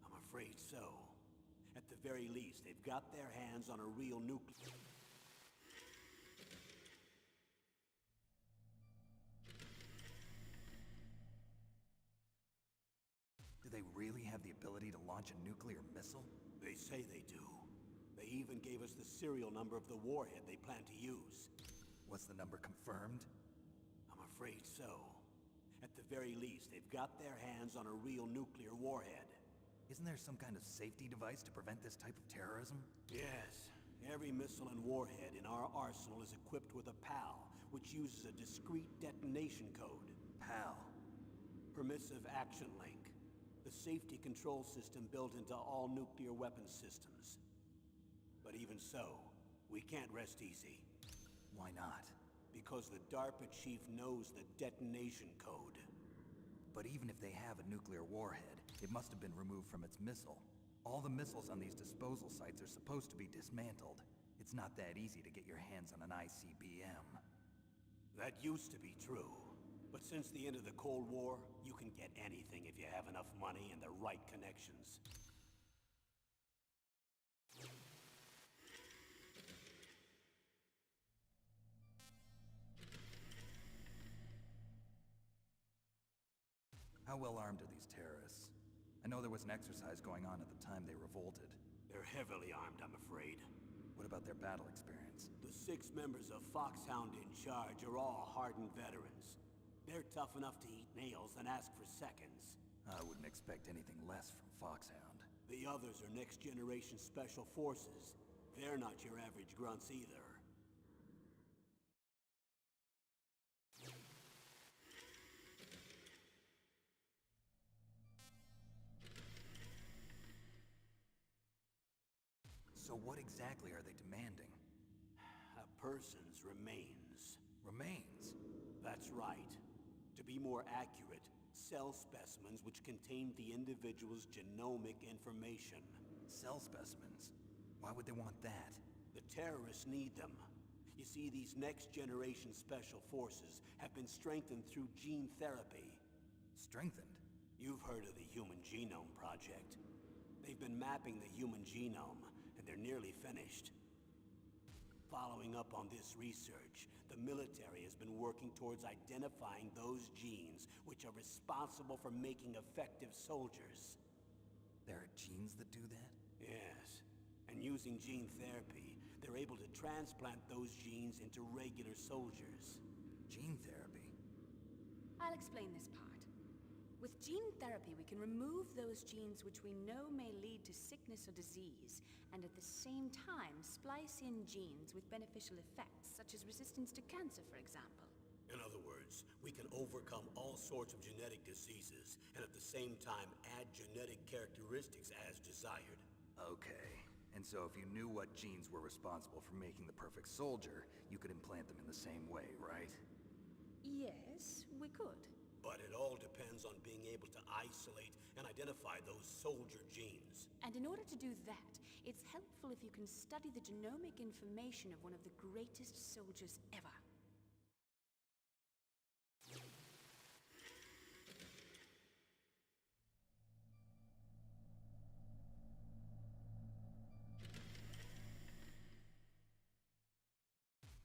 I'm afraid so. At the very least, they've got their hands on a real nuclear... Do they really have the ability to launch a nuclear missile? They say they do. They even gave us the serial number of the warhead they plan to use. Was the number confirmed? I'm afraid so. At the very least, they've got their hands on a real nuclear warhead. Isn't there some kind of safety device to prevent this type of terrorism? Yes. Every missile and warhead in our arsenal is equipped with a PAL, which uses a discrete detonation code. PAL. Permissive Action Link. The safety control system built into all nuclear weapons systems. But even so, we can't rest easy. Why not? Because the DARPA chief knows the detonation code. But even if they have a nuclear warhead, it must have been removed from its missile. All the missiles on these disposal sites are supposed to be dismantled. It's not that easy to get your hands on an ICBM. That used to be true. But since the end of the Cold War, you can get anything if you have enough money and the right connections. How well armed are these terrorists? I know there was an exercise going on at the time they revolted. They're heavily armed, I'm afraid. What about their battle experience? The 6 members of Foxhound in charge are all hardened veterans. They're tough enough to eat nails and ask for seconds. I wouldn't expect anything less from Foxhound. The others are next-generation special forces. They're not your average grunts either. So what exactly are they demanding? A person's remains. Remains? That's right. To be more accurate, cell specimens which contain the individual's genomic information. Cell specimens? Why would they want that? The terrorists need them. You see, these next-generation special forces have been strengthened through gene therapy. Strengthened? You've heard of the Human Genome Project. They've been mapping the human genome, and they're nearly finished. Following up on this research, the military has been working towards identifying those genes which are responsible for making effective soldiers. There are genes that do that? Yes. And using gene therapy, they're able to transplant those genes into regular soldiers. Gene therapy? I'll explain this part. With gene therapy, we can remove those genes which we know may lead to sickness or disease, and at the same time splice in genes with beneficial effects, such as resistance to cancer, for example. In other words, we can overcome all sorts of genetic diseases, and at the same time add genetic characteristics as desired. Okay. And so if you knew what genes were responsible for making the perfect soldier, you could implant them in the same way, right? Yes, we could. But it all depends on being able to isolate and identify those soldier genes. And in order to do that, it's helpful if you can study the genomic information of one of the greatest soldiers ever.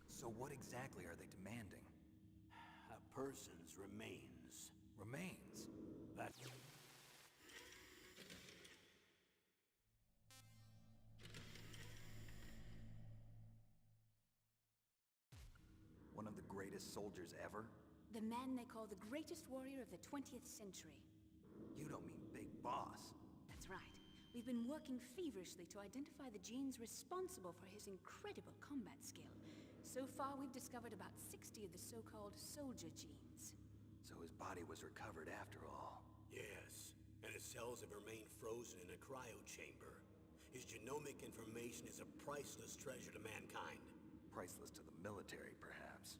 So what exactly are they demanding? A person's remains. Remains? That... One of the greatest soldiers ever? The man they call the greatest warrior of the 20th century. You don't mean Big Boss. That's right. We've been working feverishly to identify the genes responsible for his incredible combat skill. So far, we've discovered about 60 of the so-called soldier genes. So his body was recovered after all. Yes, and his cells have remained frozen in a cryo chamber. His genomic information is a priceless treasure to mankind. Priceless to the military, perhaps.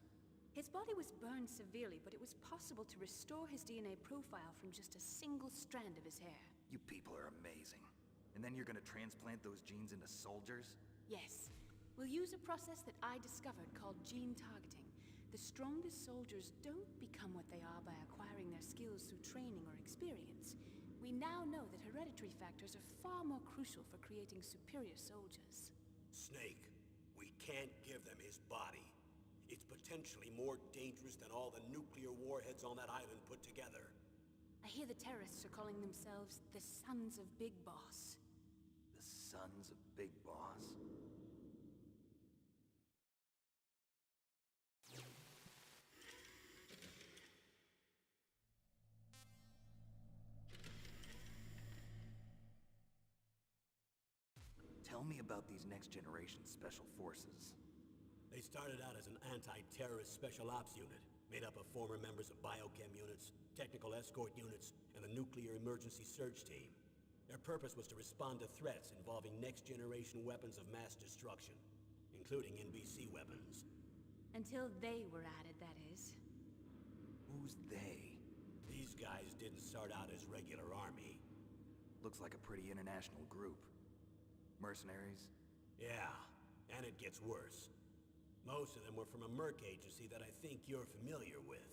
His body was burned severely, but it was possible to restore his DNA profile from just a single strand of his hair. You people are amazing. And then you're gonna transplant those genes into soldiers? Yes. We'll use a process that I discovered called gene targeting. The strongest soldiers don't become what they are by acquiring their skills through training or experience. We now know that hereditary factors are far more crucial for creating superior soldiers. Snake, we can't give them his body. It's potentially more dangerous than all the nuclear warheads on that island put together. I hear the terrorists are calling themselves the Sons of Big Boss. The Sons of Big Boss? Tell me about these next-generation special forces. They started out as an anti-terrorist special ops unit, made up of former members of biochem units, technical escort units, and the nuclear emergency search team. Their purpose was to respond to threats involving next-generation weapons of mass destruction, including NBC weapons. Until they were added, that is. Who's they? These guys didn't start out as regular army. Looks like a pretty international group. Mercenaries? Yeah, and it gets worse. Most of them were from a merc agency that I think you're familiar with.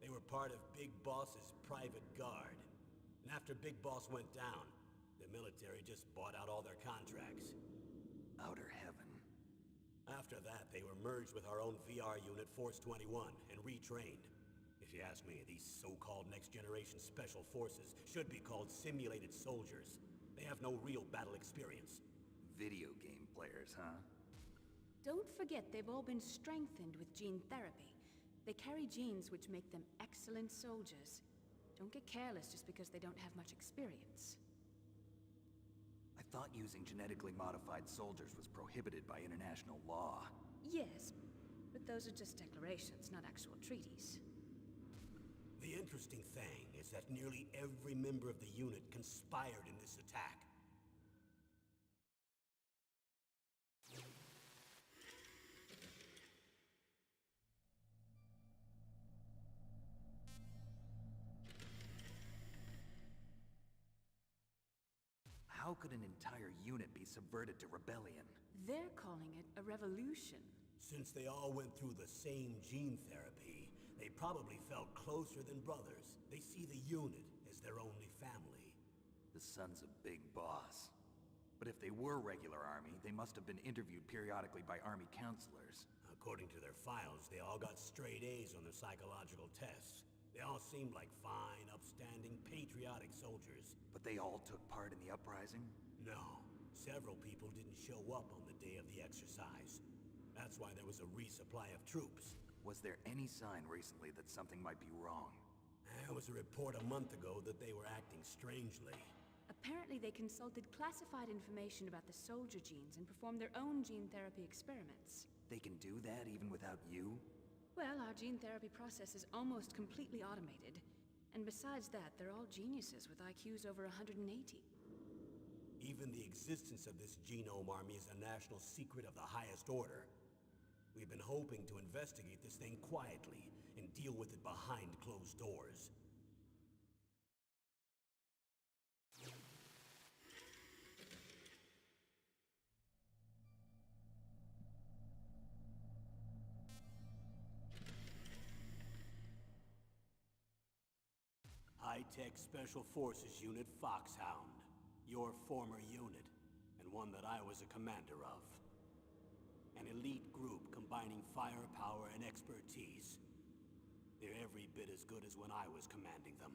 They were part of Big Boss's private guard. And after Big Boss went down, the military just bought out all their contracts. Outer heaven. After that, they were merged with our own VR unit, Force 21, and retrained. If you ask me, these so-called next-generation special forces should be called simulated soldiers. They have no real battle experience. Video game players, huh? Don't forget they've all been strengthened with gene therapy. They carry genes which make them excellent soldiers. Don't get careless just because they don't have much experience. I thought using genetically modified soldiers was prohibited by international law. Yes, but those are just declarations, not actual treaties. The interesting thing is that nearly every member of the unit conspired in this attack. How could an entire unit be subverted to rebellion? They're calling it a revolution. Since they all went through the same gene therapy, they probably felt closer than brothers. They see the unit as their only family. The Sons of Big Boss. But if they were regular army, they must have been interviewed periodically by army counselors. According to their files, they all got straight A's on their psychological tests. They all seemed like fine, upstanding, patriotic soldiers. But they all took part in the uprising? No. Several people didn't show up on the day of the exercise. That's why there was a resupply of troops. Was there any sign recently that something might be wrong? There was a report a month ago that they were acting strangely. Apparently they consulted classified information about the soldier genes and performed their own gene therapy experiments. They can do that even without you? Well, our gene therapy process is almost completely automated. And besides that, they're all geniuses with IQs over 180. Even the existence of this genome army is a national secret of the highest order. We've been hoping to investigate this thing quietly, in deal with it behind closed doors. High-Tech Special Forces Unit Foxhound. Your former unit, and one that I was a commander of. An elite group combining firepower and expertise. They're every bit as good as when I was commanding them.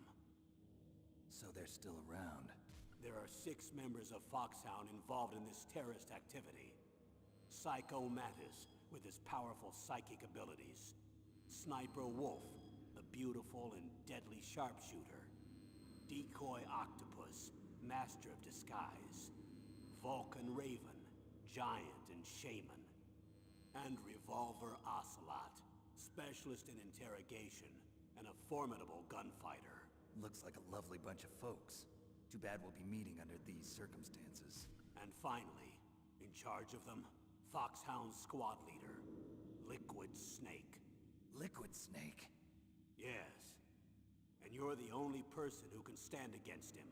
So they're still around. There are 6 members of Foxhound involved in this terrorist activity. Psycho Mantis, with his powerful psychic abilities. Sniper Wolf, the beautiful and deadly sharpshooter. Decoy Octopus, master of disguise. Vulcan Raven, giant and shaman. And Revolver Ocelot, specialist in interrogation and a formidable gunfighter. Looks like a lovely bunch of folks. Too bad we'll be meeting under these circumstances. And finally, in charge of them, Foxhound's squad leader, Liquid Snake. Liquid Snake? Yes. And you're the only person who can stand against him.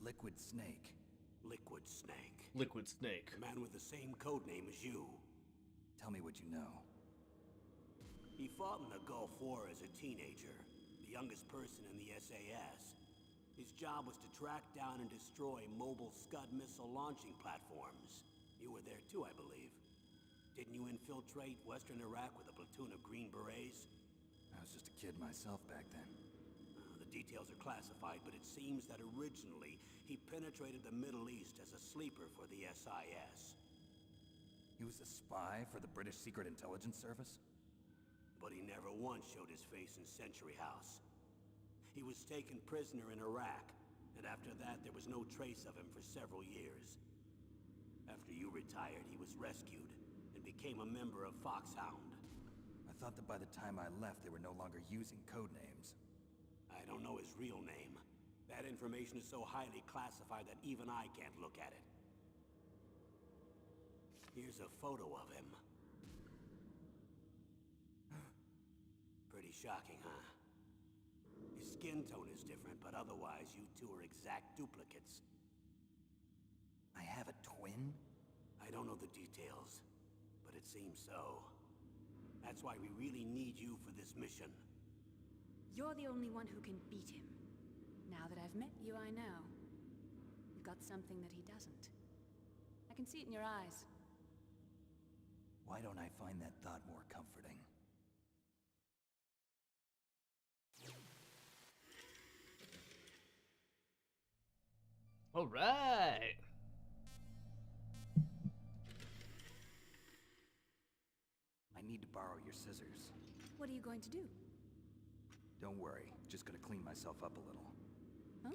Liquid Snake. Liquid Snake. Liquid Snake. A man with the same codename as you. Tell me what you know. He fought in the Gulf War as a teenager, the youngest person in the SAS. His job was to track down and destroy mobile Scud missile launching platforms. You were there too, I believe. Didn't you infiltrate Western Iraq with a platoon of Green Berets? I was just a kid myself back then. The details are classified, but it seems that originally he penetrated the Middle East as a sleeper for the SIS. He was a spy for the British Secret Intelligence Service? But he never once showed his face in Century House. He was taken prisoner in Iraq, and after that there was no trace of him for several years. After you retired, he was rescued, and became a member of Foxhound. I thought that by the time I left, they were no longer using codenames. I don't know his real name. That information is so highly classified that even I can't look at it. Here's a photo of him. Pretty shocking, huh? His skin tone is different, but otherwise you two are exact duplicates. I have a twin? I don't know the details, but it seems so. That's why we really need you for this mission. You're the only one who can beat him. Now that I've met you, I know. You've got something that he doesn't. I can see it in your eyes. Why don't I find that thought more comforting? All right. I need to borrow your scissors. What are you going to do? Don't worry, just gonna clean myself up a little. Huh?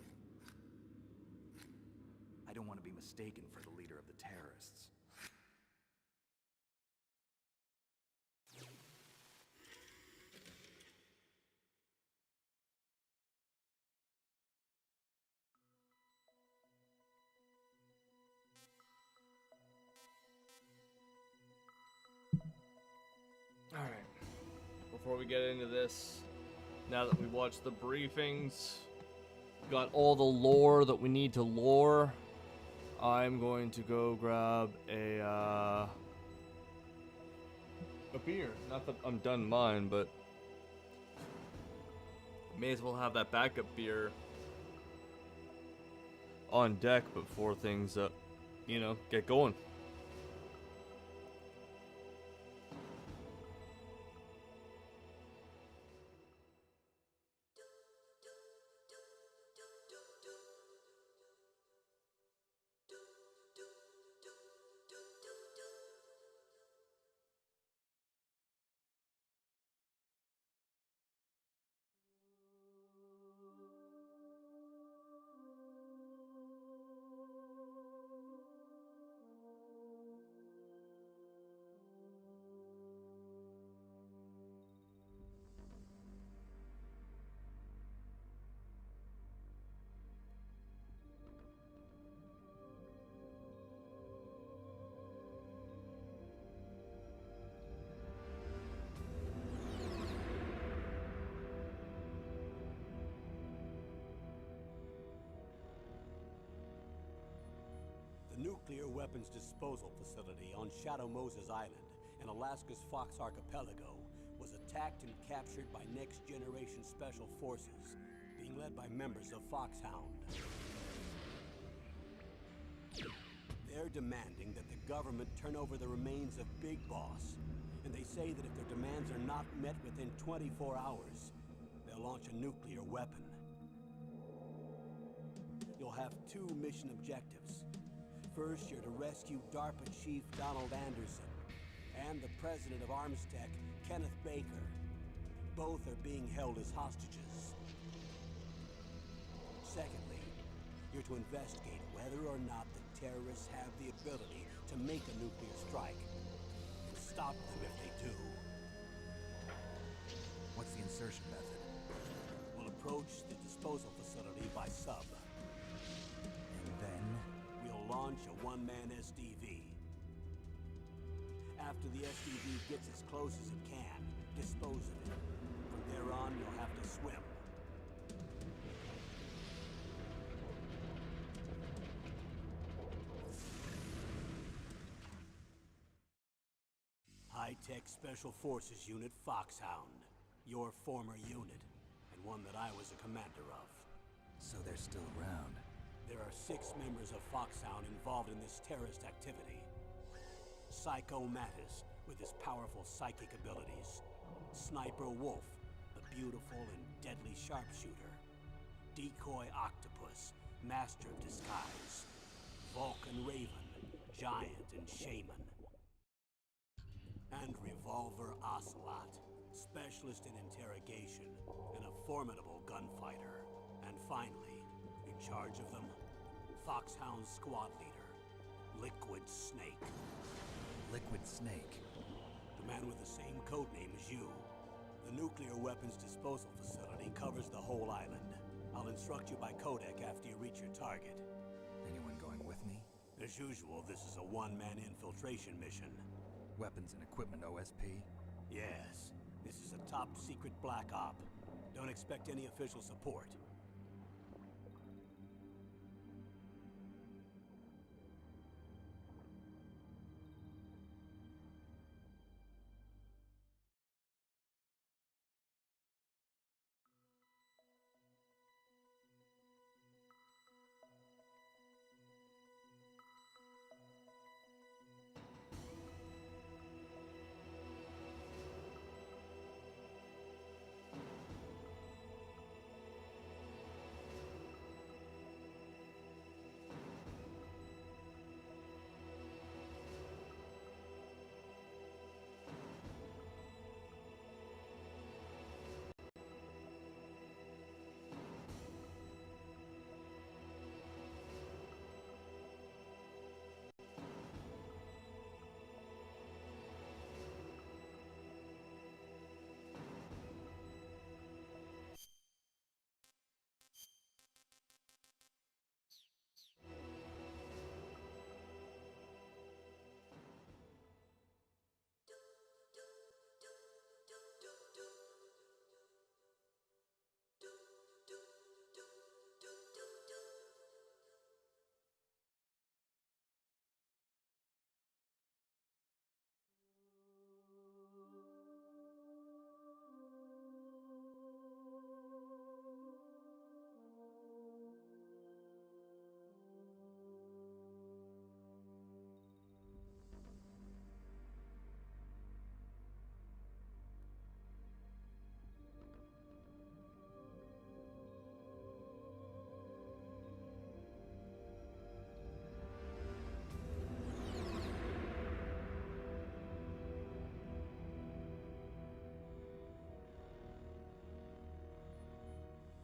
I don't want to be mistaken for the leader of the terrorists. Alright. Before we get into this, now that we watched the briefings, got all the lore that we need to lore, I'm going to go grab a beer. Not that I'm done mine, but may as well have that backup beer on deck before things, get going. nuclear weapons disposal facility on Shadow Moses Island in Alaska's Fox Archipelago was attacked and captured by Next Generation Special Forces, being led by members of Foxhound. They're demanding that the government turn over the remains of Big Boss, and they say that if their demands are not met within 24 hours, they'll launch a nuclear weapon. You'll have two mission objectives. First, you're to rescue DARPA Chief Donald Anderson and the president of Armstech, Kenneth Baker. Both are being held as hostages. Secondly, you're to investigate whether or not the terrorists have the ability to make a nuclear strike, and stop them if they do. What's the insertion method? We'll approach the disposal facility by sub. And then? We'll launch a one-man SDV. After the SDV gets as close as it can, dispose of it. From there on, you'll have to swim. High-Tech Special Forces Unit Foxhound. Your former unit, and one that I was a commander of. So they're still around. There are 6 members of Foxhound involved in this terrorist activity. Psycho Mantis, with his powerful psychic abilities. Sniper Wolf, the beautiful and deadly sharpshooter. Decoy Octopus, master of disguise. Vulcan Raven, giant and shaman. And Revolver Ocelot, specialist in interrogation and a formidable gunfighter. And finally, in charge of them, Foxhound squad leader, Liquid Snake. Liquid Snake? The man with the same codename as you. The nuclear weapons disposal facility covers the whole island. I'll instruct you by codec after you reach your target. Anyone going with me? As usual, this is a one-man infiltration mission. Weapons and equipment OSP? Yes. This is a top-secret black op. Don't expect any official support.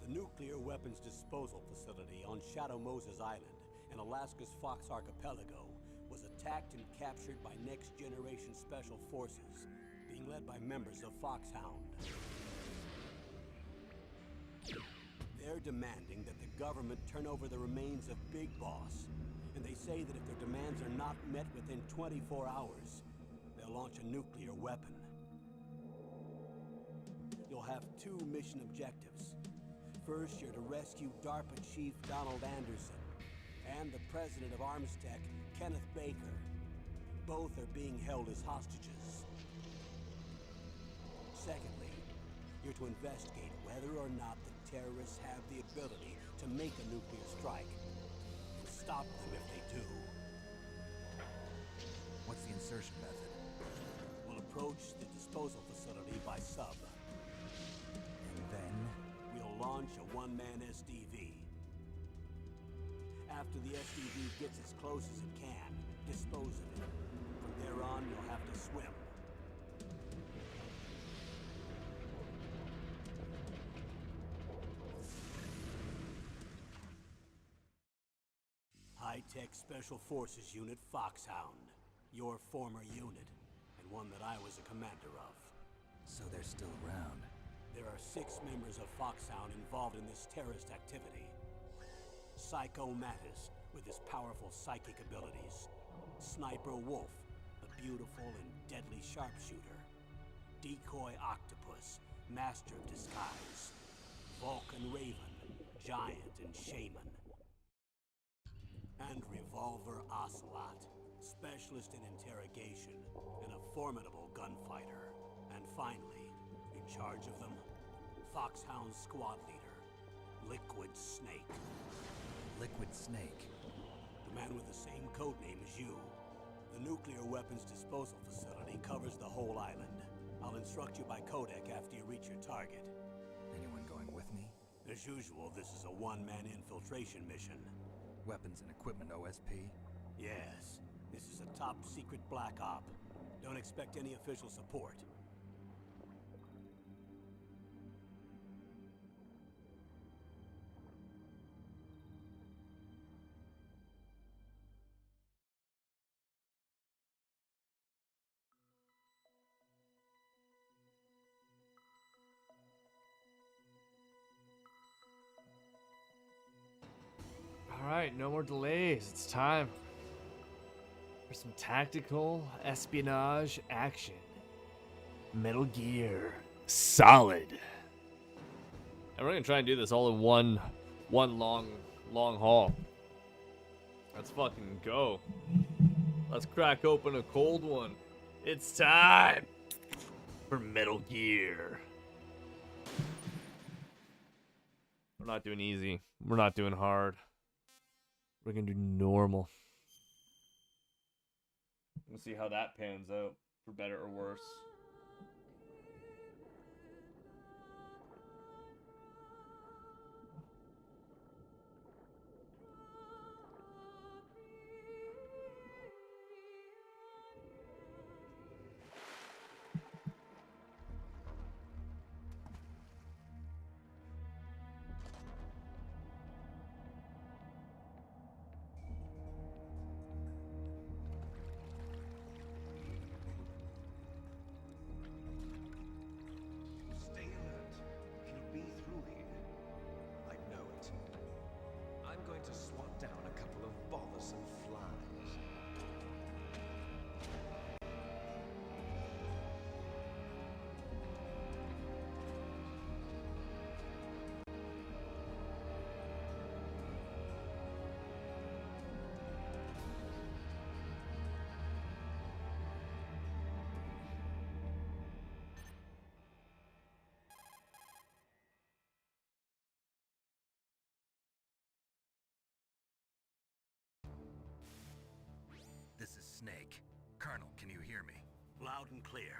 The nuclear weapons disposal facility on Shadow Moses Island in Alaska's Fox Archipelago was attacked and captured by Next Generation Special Forces, being led by members of Foxhound. They're demanding that the government turn over the remains of Big Boss, and they say that if their demands are not met within 24 hours, they'll launch a nuclear weapon. You'll have 2 mission objectives. First, you're to rescue DARPA Chief Donald Anderson and the president of Armstech, Kenneth Baker. Both are being held as hostages. Secondly, you're to investigate whether or not the terrorists have the ability to make a nuclear strike, and stop them if they do. What's the insertion method? We'll approach the disposal facility by sub. And then? We'll launch a one-man SDV. After the SDV gets as close as it can, dispose of it. From there on, you'll have to swim. High-Tech Special Forces Unit Foxhound. Your former unit, and one that I was a commander of. So they're still around. There are 6 members of Foxhound involved in this terrorist activity. Psycho Mantis, with his powerful psychic abilities. Sniper Wolf, the beautiful and deadly sharpshooter. Decoy Octopus, master of disguise. Vulcan Raven, giant and shaman. And Revolver Ocelot, specialist in interrogation and a formidable gunfighter. And finally, in charge of them, Foxhound squad leader, Liquid Snake. Liquid Snake? The man with the same codename as you. The nuclear weapons disposal facility covers the whole island. I'll instruct you by codec after you reach your target. Anyone going with me? As usual, this is a one-man infiltration mission. Weapons and equipment OSP? Yes, this is a top-secret black op. Don't expect any official support. Alright, no more delays. It's time for some tactical espionage action. Metal Gear Solid. And we're gonna try and do this all in one long haul. Let's fucking go. Let's crack open a cold one. It's time for Metal Gear. We're not doing easy. We're not doing hard. We're gonna do normal. We'll see how that pans out, for better or worse. Stay alert. He'll be through here. I know it. I'm going to swat down a couple of bothersome flies. This is Snake. Colonel, can you hear me? Loud and clear.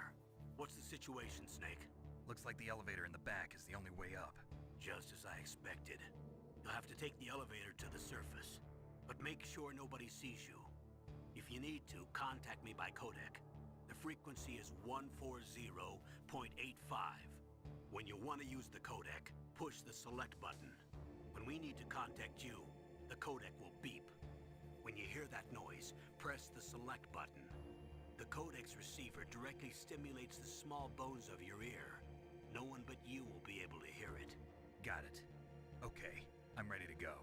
What's the situation, Snake? Looks like the elevator in the back is the only way up. Just as I expected. You'll have to take the elevator to the surface. But make sure nobody sees you. If you need to, contact me by codec. The frequency is 140.85. When you want to use the codec, push the select button. When we need to contact you, the codec will beep. When you hear that noise, press the select button. The codec's receiver directly stimulates the small bones of your ear. No one but you will be able to hear it. Got it. Okay, I'm ready to go.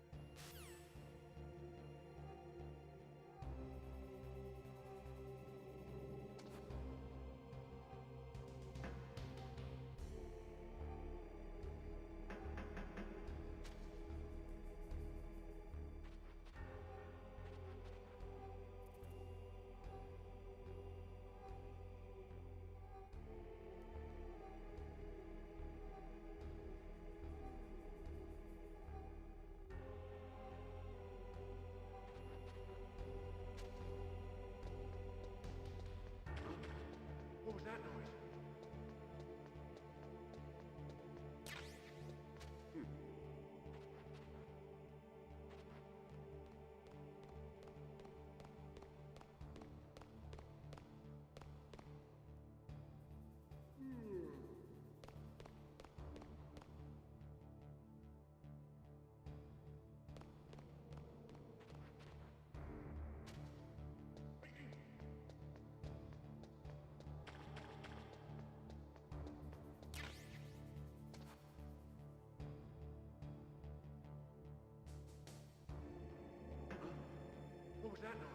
that noise?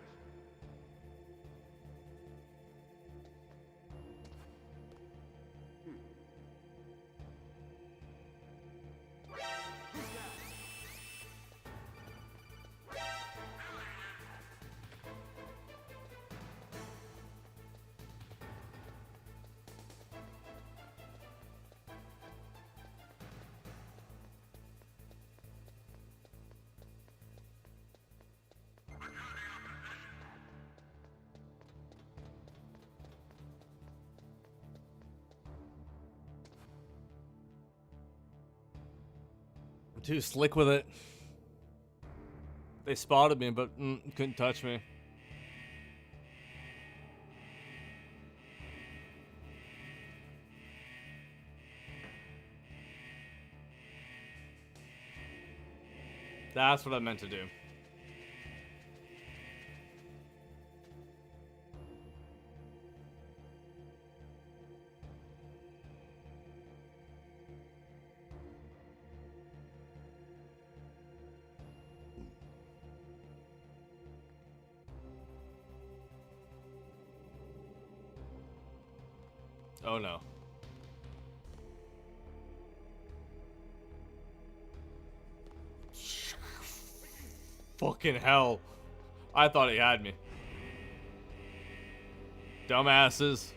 I'm too slick with it. They spotted me, but couldn't touch me. That's what I meant to do. Oh no. Fucking hell. I thought he had me. Dumbasses.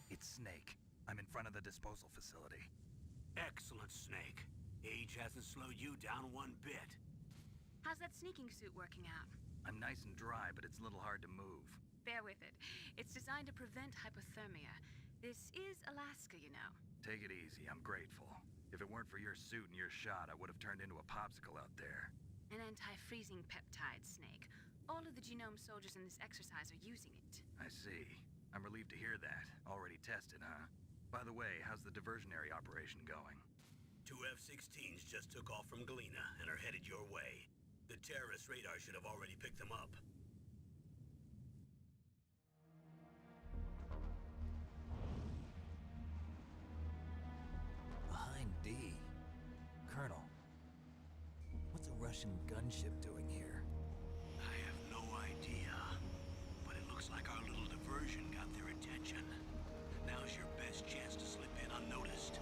It's Snake. I'm in front of the disposal facility. Excellent, Snake. Age hasn't slowed you down one bit. How's that sneaking suit working out? I'm nice and dry, but it's a little hard to move. Bear with it. It's designed to prevent hypothermia. This is Alaska, you know. Take it easy, I'm grateful. If it weren't for your suit and your shot, I would have turned into a popsicle out there. An anti-freezing peptide, Snake. All of the genome soldiers in this exercise are using it. I see. I'm relieved to hear that. Already tested, huh? By the way, how's the diversionary operation going? 2 F-16s just took off from Galena and are headed your way. The terrorist radar should have already picked them up. Behind D. Colonel, what's a Russian gunship doing here? I have no idea, but it looks like our little diversion got their attention. Now's your best chance to slip in unnoticed.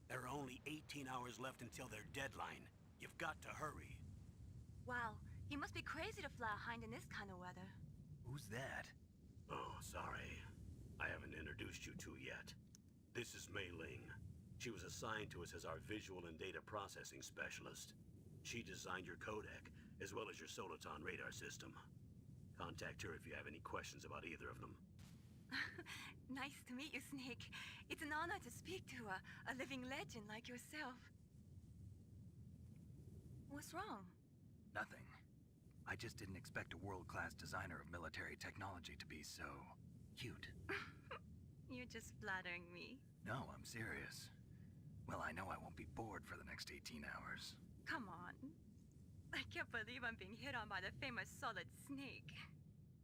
There are only 18 hours left until their deadline. You've got to hurry. Wow, you must be crazy to fly a hind in this kind of weather. Who's that? Oh, sorry. I haven't introduced you two yet. This is Mei Ling. She was assigned to us as our visual and data processing specialist. She designed your codec, as well as your Soliton radar system. Contact her if you have any questions about either of them. Nice to meet you, Snake. It's an honor to speak to a living legend like yourself. What's wrong? Nothing. I just didn't expect a world-class designer of military technology to be so... cute. You're just flattering me. No, I'm serious. Well, I know I won't be bored for the next 18 hours. Come on. I can't believe I'm being hit on by the famous Solid Snake.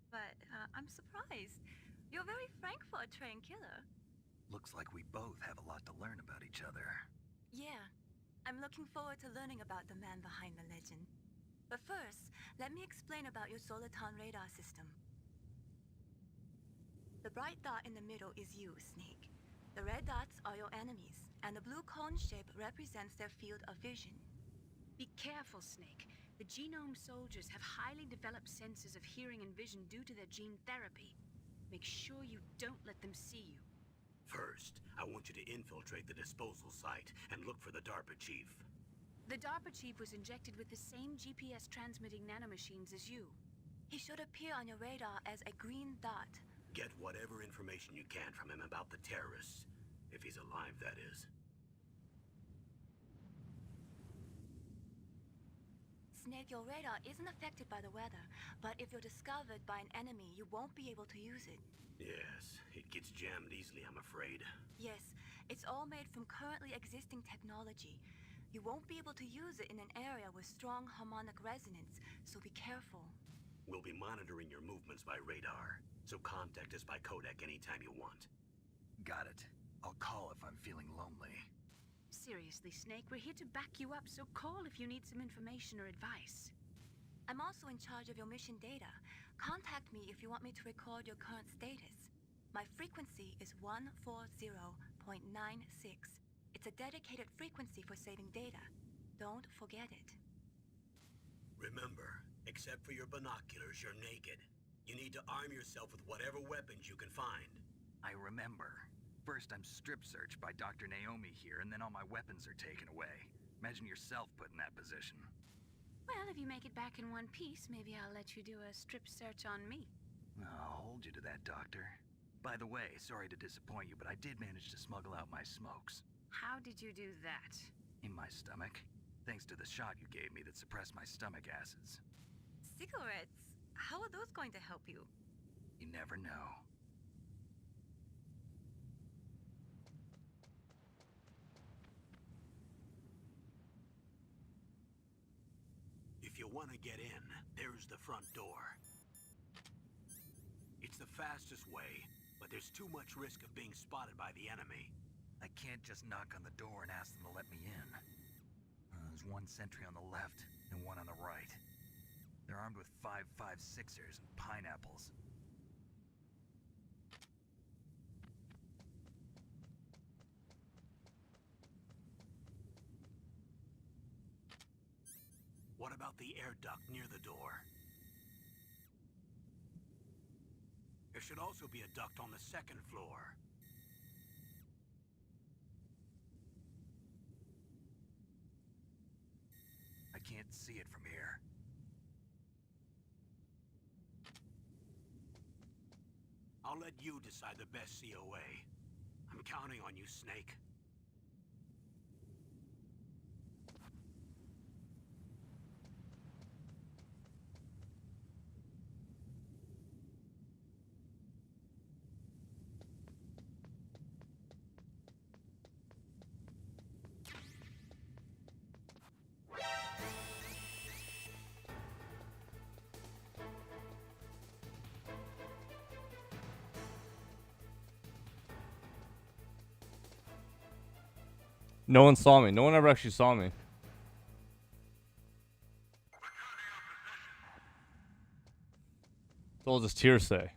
But, I'm surprised. You're very frank for a trained killer. Looks like we both have a lot to learn about each other. Yeah. I'm looking forward to learning about the man behind the legend. But first, let me explain about your Soliton radar system. The bright dot in the middle is you, Snake. The red dots are your enemies, and the blue cone shape represents their field of vision. Be careful, Snake. The genome soldiers have highly developed senses of hearing and vision due to their gene therapy. Make sure you don't let them see you. First, I want you to infiltrate the disposal site and look for the DARPA chief. The DARPA chief was injected with the same GPS transmitting nanomachines as you. He should appear on your radar as a green dot. Get whatever information you can from him about the terrorists. If he's alive, that is. Snake, your radar isn't affected by the weather, but if you're discovered by an enemy, you won't be able to use it. Yes, it gets jammed easily, I'm afraid. Yes, it's all made from currently existing technology. You won't be able to use it in an area with strong harmonic resonance, so be careful. We'll be monitoring your movements by radar, so contact us by codec anytime you want. Got it. I'll call if I'm feeling lonely. Seriously, Snake, we're here to back you up, so call if you need some information or advice. I'm also in charge of your mission data. Contact me if you want me to record your current status. My frequency is 140.96. It's a dedicated frequency for saving data. Don't forget it. Remember, except for your binoculars, you're naked. You need to arm yourself with whatever weapons you can find. I remember. First I'm strip searched by Dr. Naomi here, and then all my weapons are taken away. Imagine yourself put in that position. Well, if you make it back in one piece, maybe I'll let you do a strip search on me. I'll hold you to that, Doctor. By the way, sorry to disappoint you, but I did manage to smuggle out my smokes. How did you do that? In my stomach. Thanks to the shot you gave me that suppressed my stomach acids. Cigarettes? How are those going to help you? You never know. If you want to get in, there's the front door. It's the fastest way, but there's too much risk of being spotted by the enemy. I can't just knock on the door and ask them to let me in. There's one sentry on the left and one on the right. They're armed with 5.56ers and pineapples. What about the air duct near the door? There should also be a duct on the second floor. I can't see it from here. I'll let you decide the best COA. I'm counting on you, Snake. No one saw me. No one ever actually saw me. It's all just hearsay.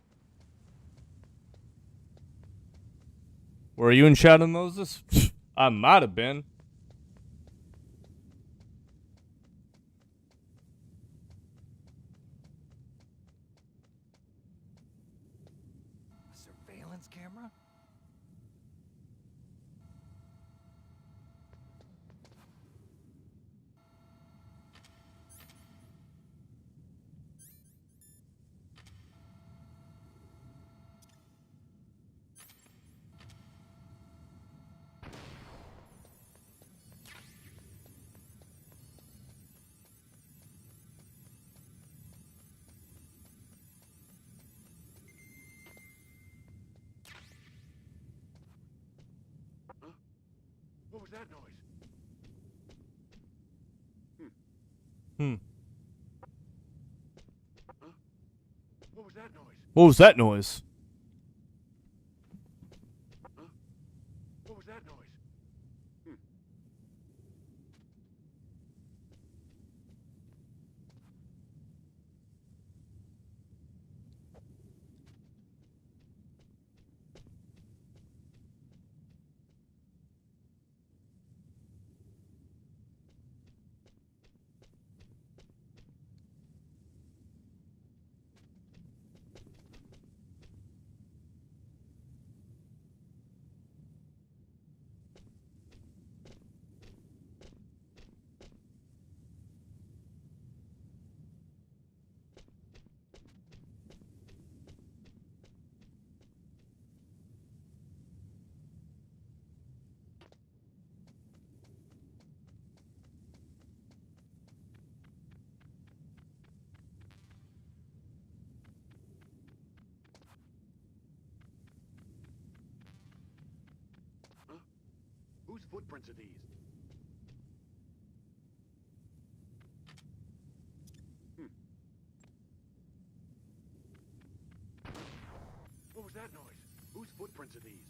Were you in Shadow Moses? I might have been. A surveillance camera? What was that noise? Hmm. Huh? What was that noise? What was that noise? Huh? What was that noise? Whose footprints are these? What was that noise? Whose footprints are these?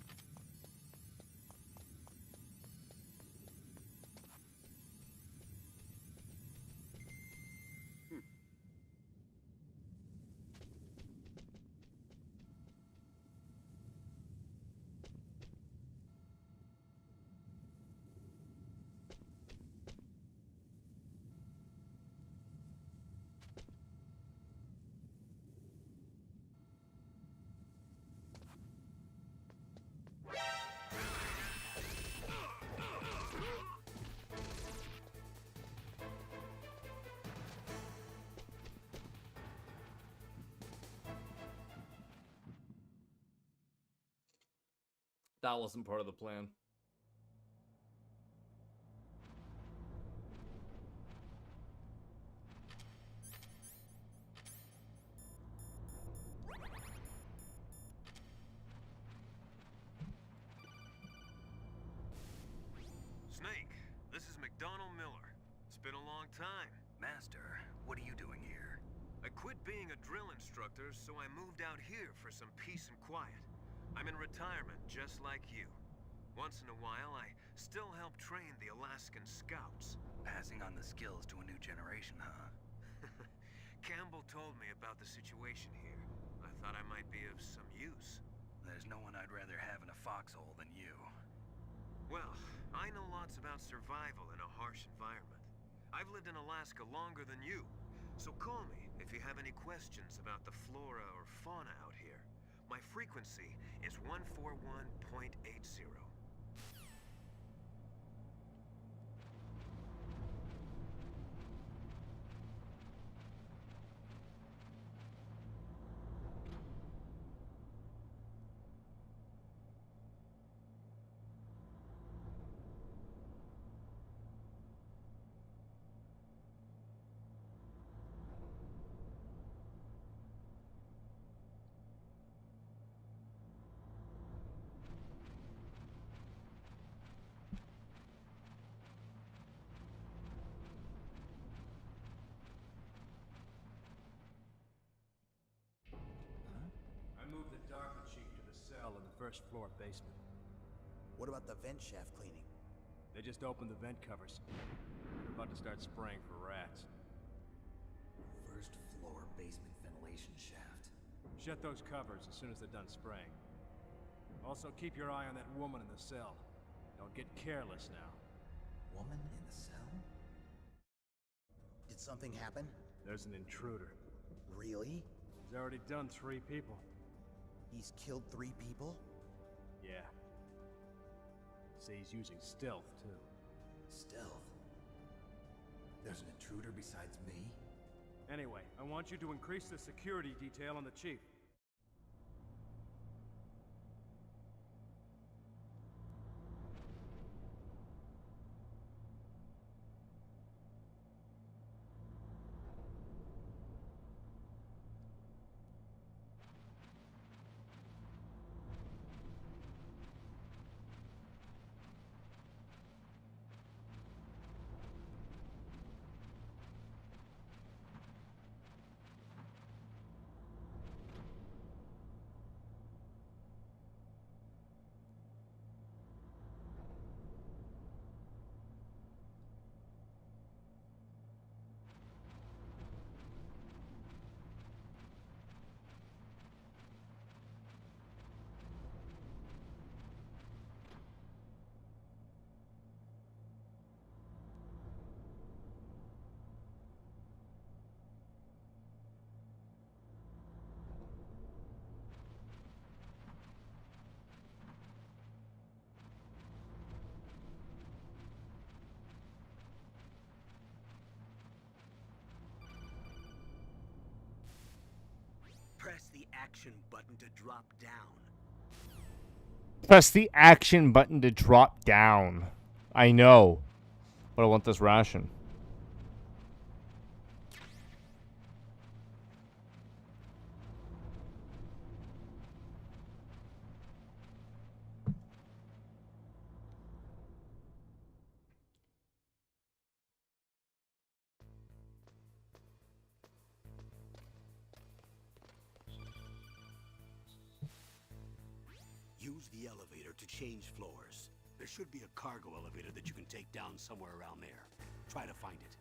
That wasn't part of the plan. Snake, this is McDonald Miller. It's been a long time. Master, what are you doing here? I quit being a drill instructor, so I moved out here for some peace and quiet. I'm in retirement, just like you. Once in a while, I still help train the Alaskan Scouts. Passing on the skills to a new generation, huh? Campbell told me about the situation here. I thought I might be of some use. There's no one I'd rather have in a foxhole than you. Well, I know lots about survival in a harsh environment. I've lived in Alaska longer than you, so call me if you have any questions about the flora or fauna out here. My frequency is 141.80. I moved the DARPA chief to the cell in the first floor basement. What about the vent shaft cleaning? They just opened the vent covers. They're about to start spraying for rats. First floor basement ventilation shaft. Shut those covers as soon as they're done spraying. Also, keep your eye on that woman in the cell. Don't get careless now. Woman in the cell? Did something happen? There's an intruder. Really? He's already done 3 people. He's killed 3 people? Yeah. Say he's using stealth, too. Stealth? There's an intruder besides me? Anyway, I want you to increase the security detail on the chief. action button to drop down. Press the action button to drop down. I know. But I want this ration. Use the elevator to change floors. There should be a cargo elevator that you can take down somewhere around there. Try to find it.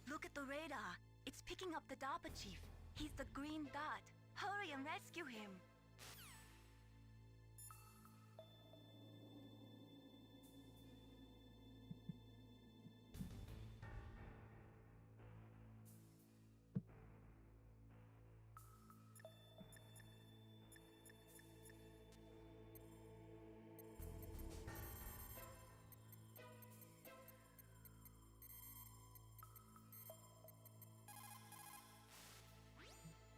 Look at the radar. It's picking up the DARPA chief. He's the green dot. Hurry and rescue him.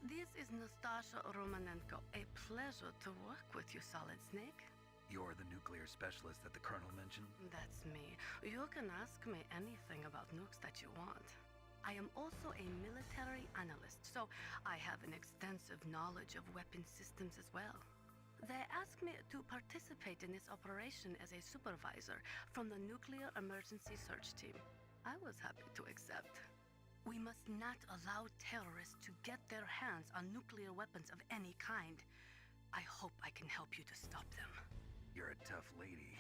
This is Nastasha Romanenko. A pleasure to work with you, Solid Snake. You're the nuclear specialist that the Colonel mentioned? That's me. You can ask me anything about nukes that you want. I am also a military analyst, so I have an extensive knowledge of weapon systems as well. They asked me to participate in this operation as a supervisor from the Nuclear Emergency Search Team. I was happy to accept. We must not allow terrorists to get their hands on nuclear weapons of any kind. I hope I can help you to stop them. You're a tough lady.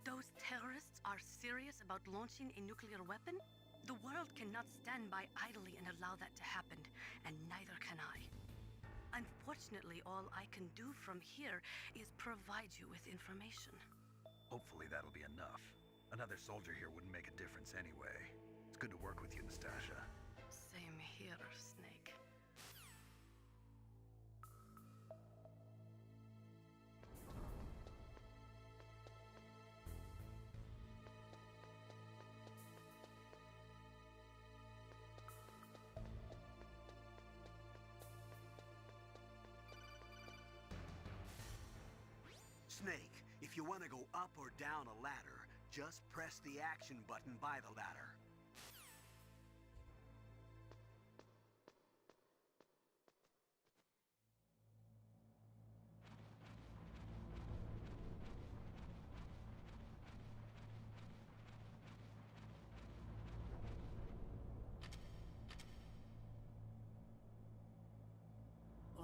Those terrorists are serious about launching a nuclear weapon? The world cannot stand by idly and allow that to happen, and neither can I. Unfortunately, all I can do from here is provide you with information. Hopefully that'll be enough. Another soldier here wouldn't make a difference anyway. It's good to work with you, Nastasha. Same here, Snake. Snake, if you want to go up or down a ladder, just press the action button by the ladder.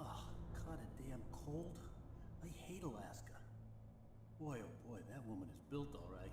Ugh, kinda damn cold. I hate Alaska. Boy, oh boy, that woman is built all right.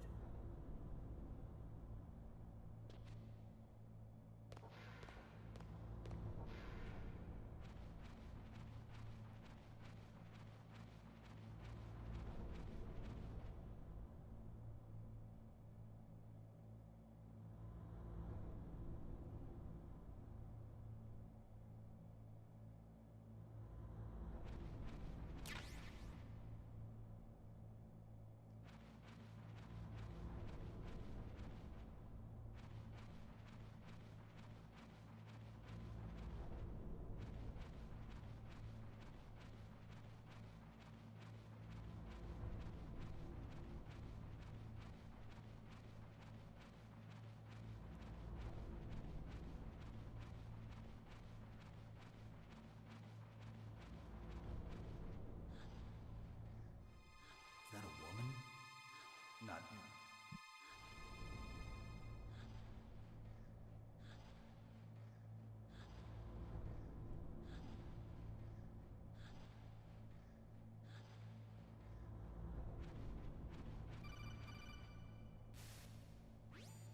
Is that a woman? Not.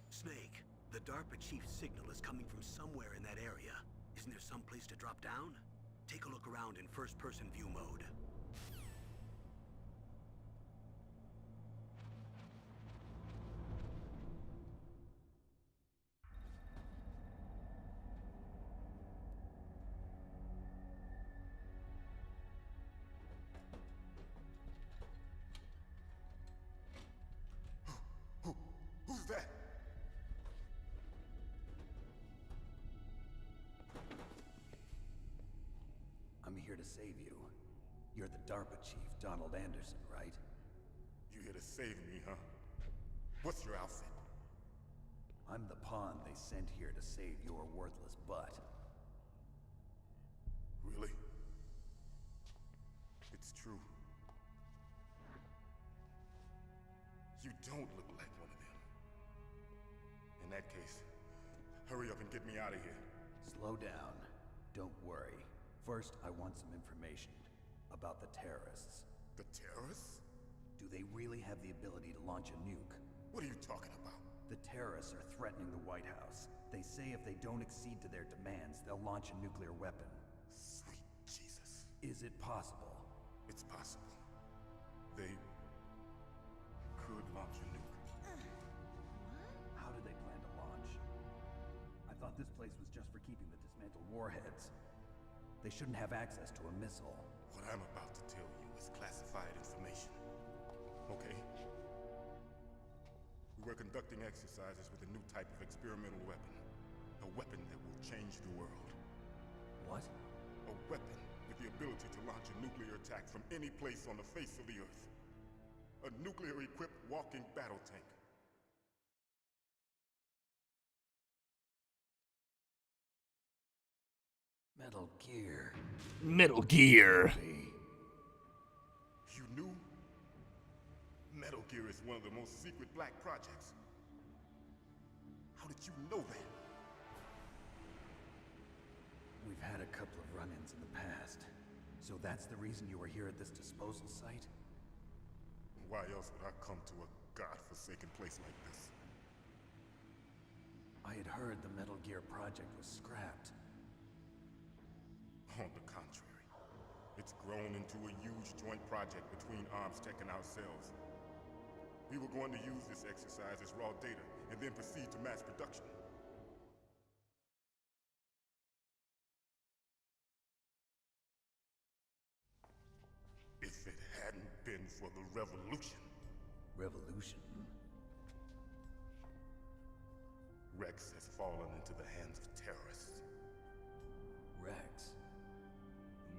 Snake, the DARPA chief's signal is coming from somewhere in that area. Isn't there some place to drop down? Take a look around in first-person view mode. Who's that? I'm here to save you. You're the DARPA chief, Donald Anderson, right? You here to save me, huh? What's your outfit? I'm the pawn they sent here to save your worthless butt. Really? It's true. You don't look like one of them. In that case, hurry up and get me out of here. Slow down. Don't worry. First, I want some information about the terrorists. The terrorists? Do they really have the ability to launch a nuke? What are you talking about? The terrorists are threatening the White House. They say if they don't accede to their demands, they'll launch a nuclear weapon. Sweet Jesus. Is it possible? It's possible. They could launch a nuke. How do they plan to launch? I thought this place was just for keeping the dismantled warheads. They shouldn't have access to a missile. What I'm about to tell you is classified information. Okay? We were conducting exercises with a new type of experimental weapon. A weapon that will change the world. What? A weapon with the ability to launch a nuclear attack from any place on the face of the Earth. A nuclear-equipped walking battle tank. Metal Gear. Metal Gear. You knew? Metal Gear is one of the most secret black projects. How did you know that? We've had a couple of run-ins in the past. So that's the reason you were here at this disposal site? Why else would I come to a godforsaken place like this? I had heard the Metal Gear project was scrapped. On the contrary, it's grown into a huge joint project between ArmsTech and ourselves. We were going to use this exercise as raw data, and then proceed to mass production. If it hadn't been for the revolution... Revolution? Rex has fallen into the hands of terrorists. Rex?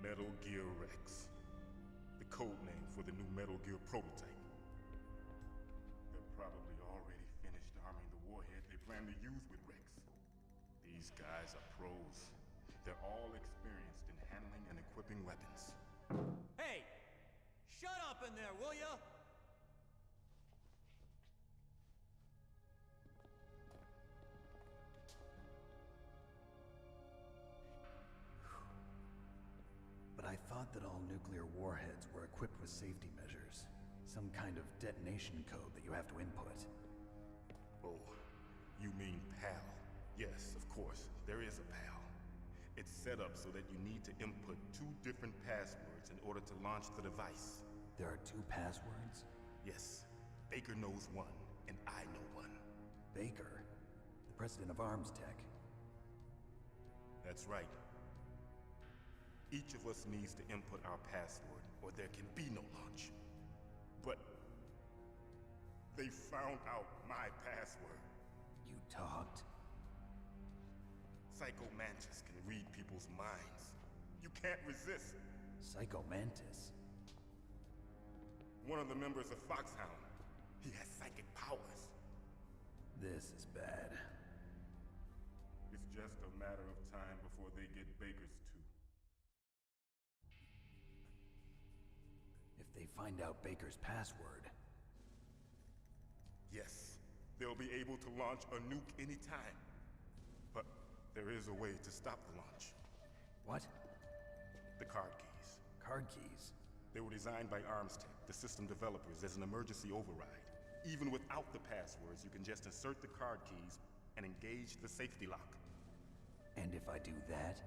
Metal Gear Rex. The code name for the new Metal Gear prototype. They're probably already finished arming the warhead they plan to use with Rex. These guys are pros. They're all experienced in handling and equipping weapons. Hey! Shut up in there, will ya? But I thought that all nuclear warheads were equipped with safety measures. Some kind of detonation code that you have to input. Oh, you mean PAL? Yes, of course, there is a PAL. It's set up so that you need to input 2 different passwords in order to launch the device. There are 2 passwords? Yes. Baker knows one, and I know one. Baker? The president of ArmsTech? That's right. Each of us needs to input our password, or there can be no launch. But they found out my password. You talked? Psycho Mantis can read people's minds. You can't resist. Psycho Mantis? One of the members of Foxhound. He has psychic powers. This is bad. It's just a matter of time before they get Baker's too. If they find out Baker's password... Yes, they'll be able to launch a nuke anytime. But there is a way to stop the launch. What? The card keys. Card keys? They were designed by ArmsTech, the system developers, as an emergency override. Even without the passwords, you can just insert the card keys and engage the safety lock. And if I do that?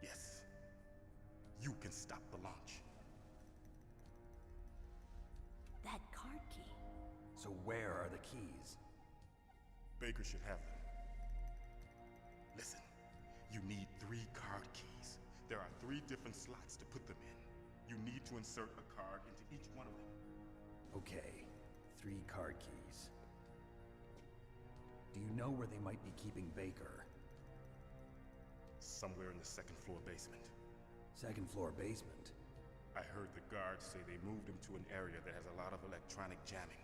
Yes. You can stop the launch. That card key. So where are the keys? Baker should have them. Listen, you need 3 card keys. There are 3 different slots to put them in. You need to insert a card into each one of them. Okay, 3 card keys. Do you know where they might be keeping Baker? Somewhere in the 2nd floor basement. 2nd floor basement? I heard the guards say they moved him to an area that has a lot of electronic jamming.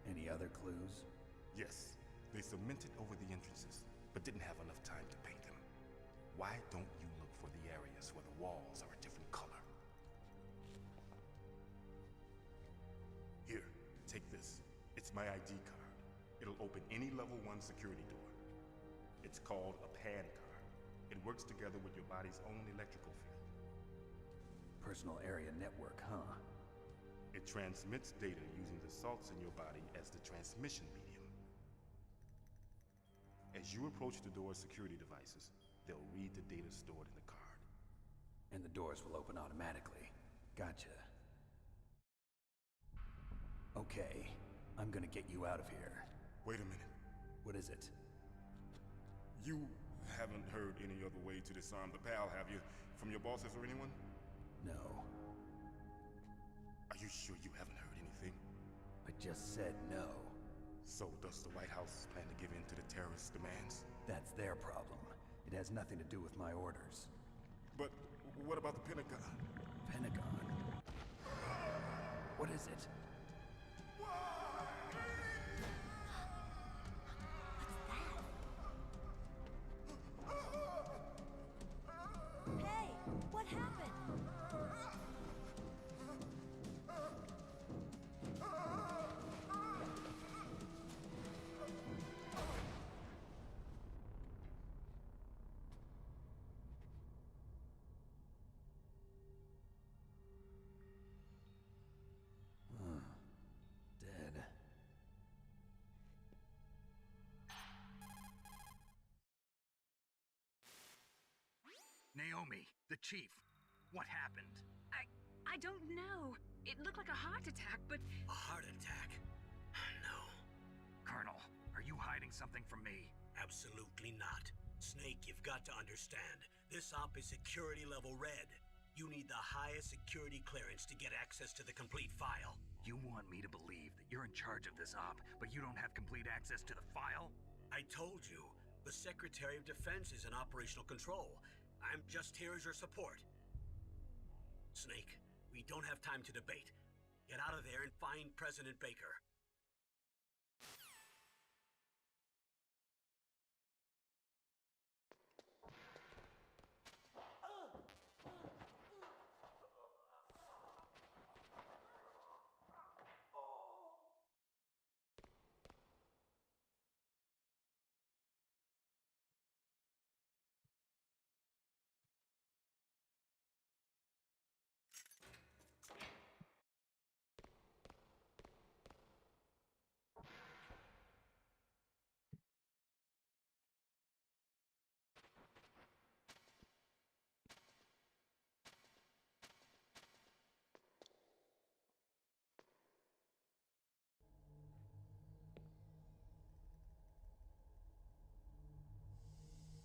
Any other clues? Yes. They cemented over the entrances, but didn't have enough time to paint them. Why don't you look for the areas where the walls are a different color? Here, take this. It's my ID card. It'll open any level 1 security door. It's called a PAN card. It works together with your body's own electrical field. Personal area network, huh? It transmits data using the salts in your body as the transmission medium. As you approach the door's security devices, they'll read the data stored in the card. And the doors will open automatically. Gotcha. Okay, I'm gonna get you out of here. Wait a minute. What is it? You haven't heard any other way to disarm the PAL, have you? From your bosses or anyone? No. Are you sure you haven't heard anything? I just said no. So does the White House plan to give in to the terrorists' demands? That's their problem. It has nothing to do with my orders. But what about the Pentagon? Pentagon? What is it? Hey, what happened? Dead. Naomi, the chief. What happened? I don't know. It looked like a heart attack, but... A heart attack? No. Colonel, are you hiding something from me? Absolutely not. Snake, you've got to understand. This op is security level red. You need the highest security clearance to get access to the complete file. You want me to believe that you're in charge of this op, but you don't have complete access to the file? I told you, the Secretary of Defense is in operational control. I'm just here as your support. Snake, We don't have time to debate. Get out of there and find President Baker.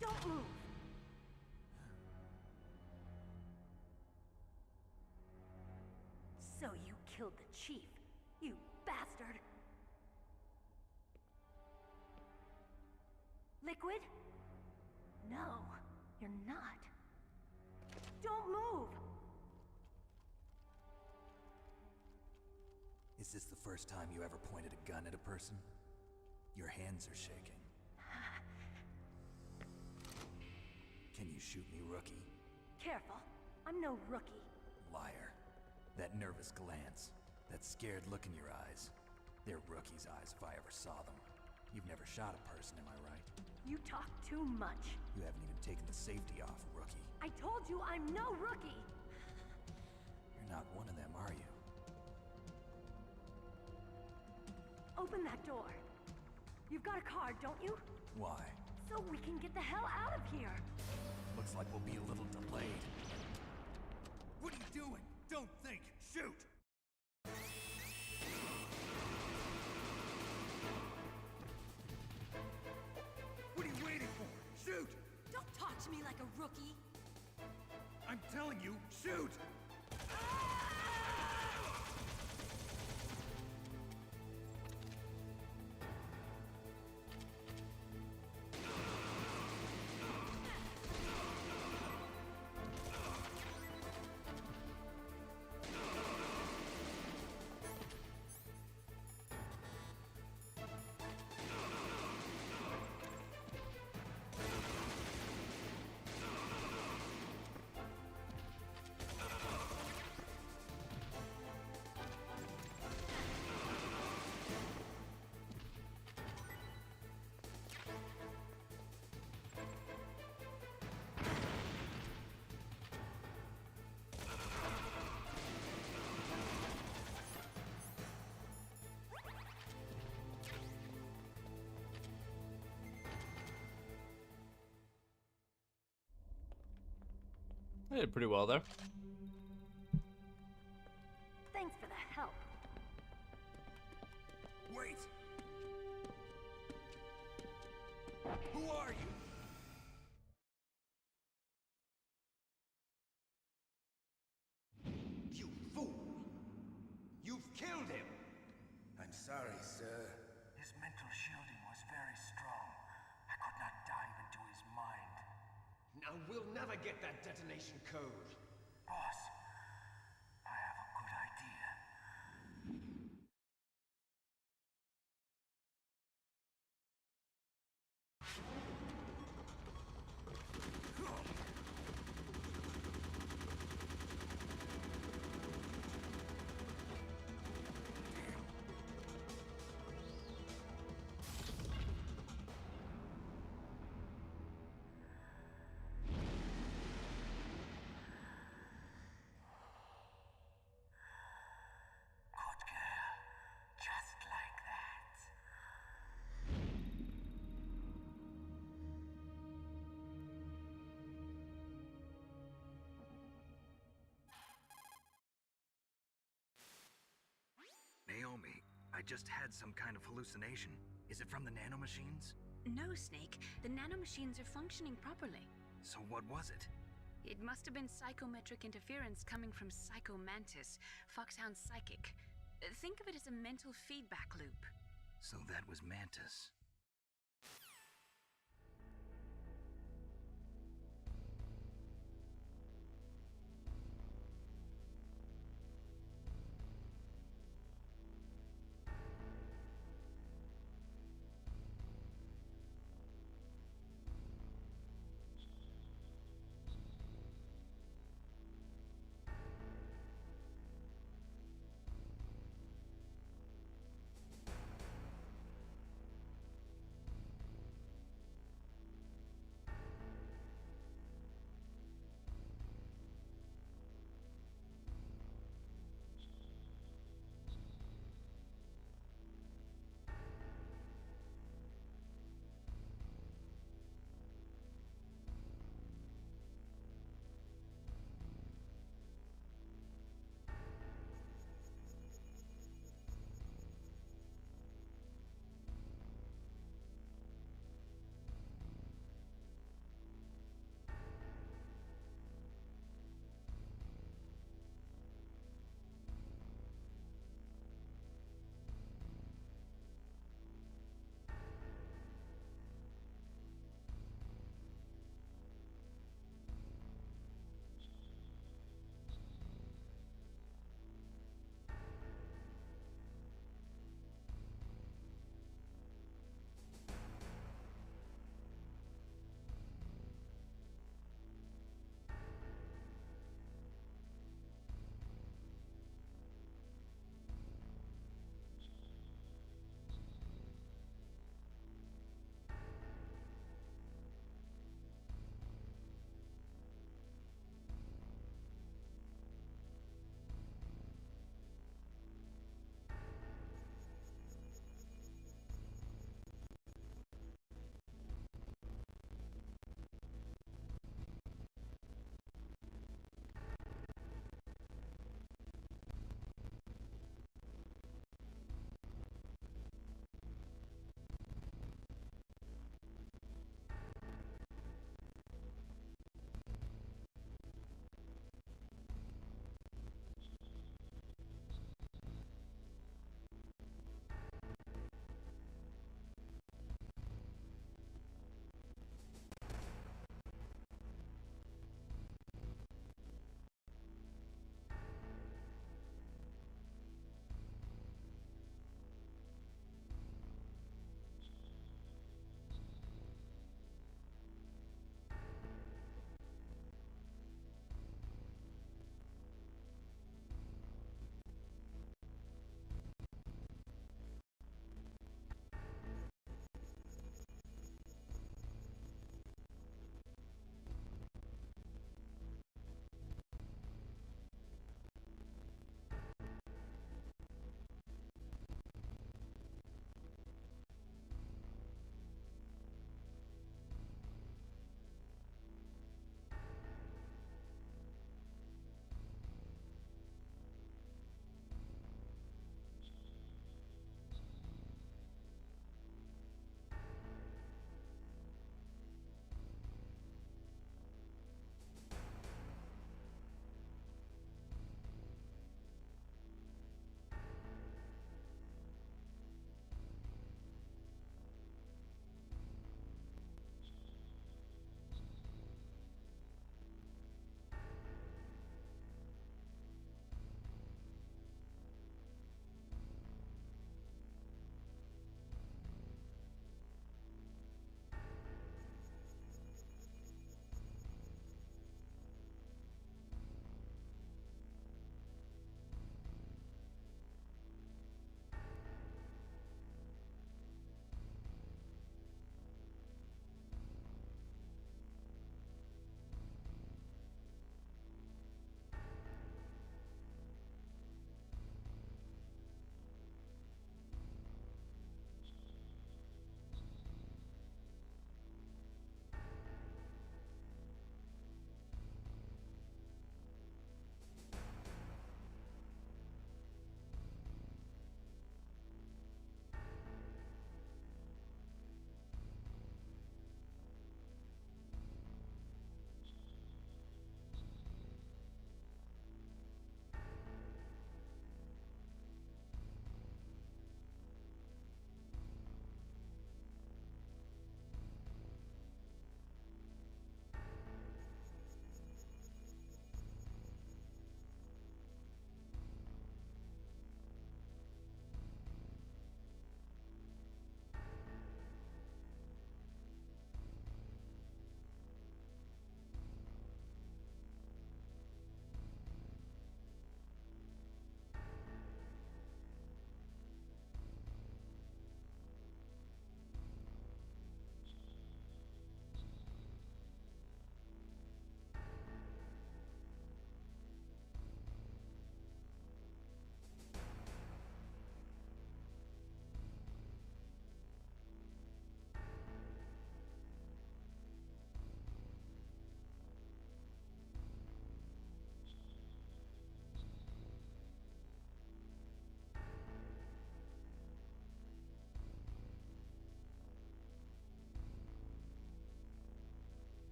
Don't move! So you killed the chief, you bastard! Liquid? No, you're not. Don't move! Is this the first time you ever pointed a gun at a person? Your hands are shaking. Can you shoot me, rookie? Careful, I'm no rookie. Liar. That nervous glance, that scared look in your eyes. They're rookie's eyes if I ever saw them. You've never shot a person, am I right? You talk too much. You haven't even taken the safety off, rookie. I told you I'm no rookie! You're not one of them, are you? Open that door. You've got a card, don't you? Why? So we can get the hell out of here! Looks like we'll be a little delayed. What are you doing? Don't think! Shoot! What are you waiting for? Shoot! Don't talk to me like a rookie! I'm telling you, shoot! I did pretty well there. Thanks for the help. Wait! Who are you? You fool! You've killed him! I'm sorry, sir. His mental shielding was very strong. I could not dive into his mind. Now we'll never get that detonation code. Boss, I have a good idea. Naomi, I just had some kind of hallucination. Is it from the nanomachines? No, Snake. The nanomachines are functioning properly. So what was it? It must have been psychometric interference coming from Psycho Mantis, Foxhound Psychic. Think of it as a mental feedback loop. So that was Mantis.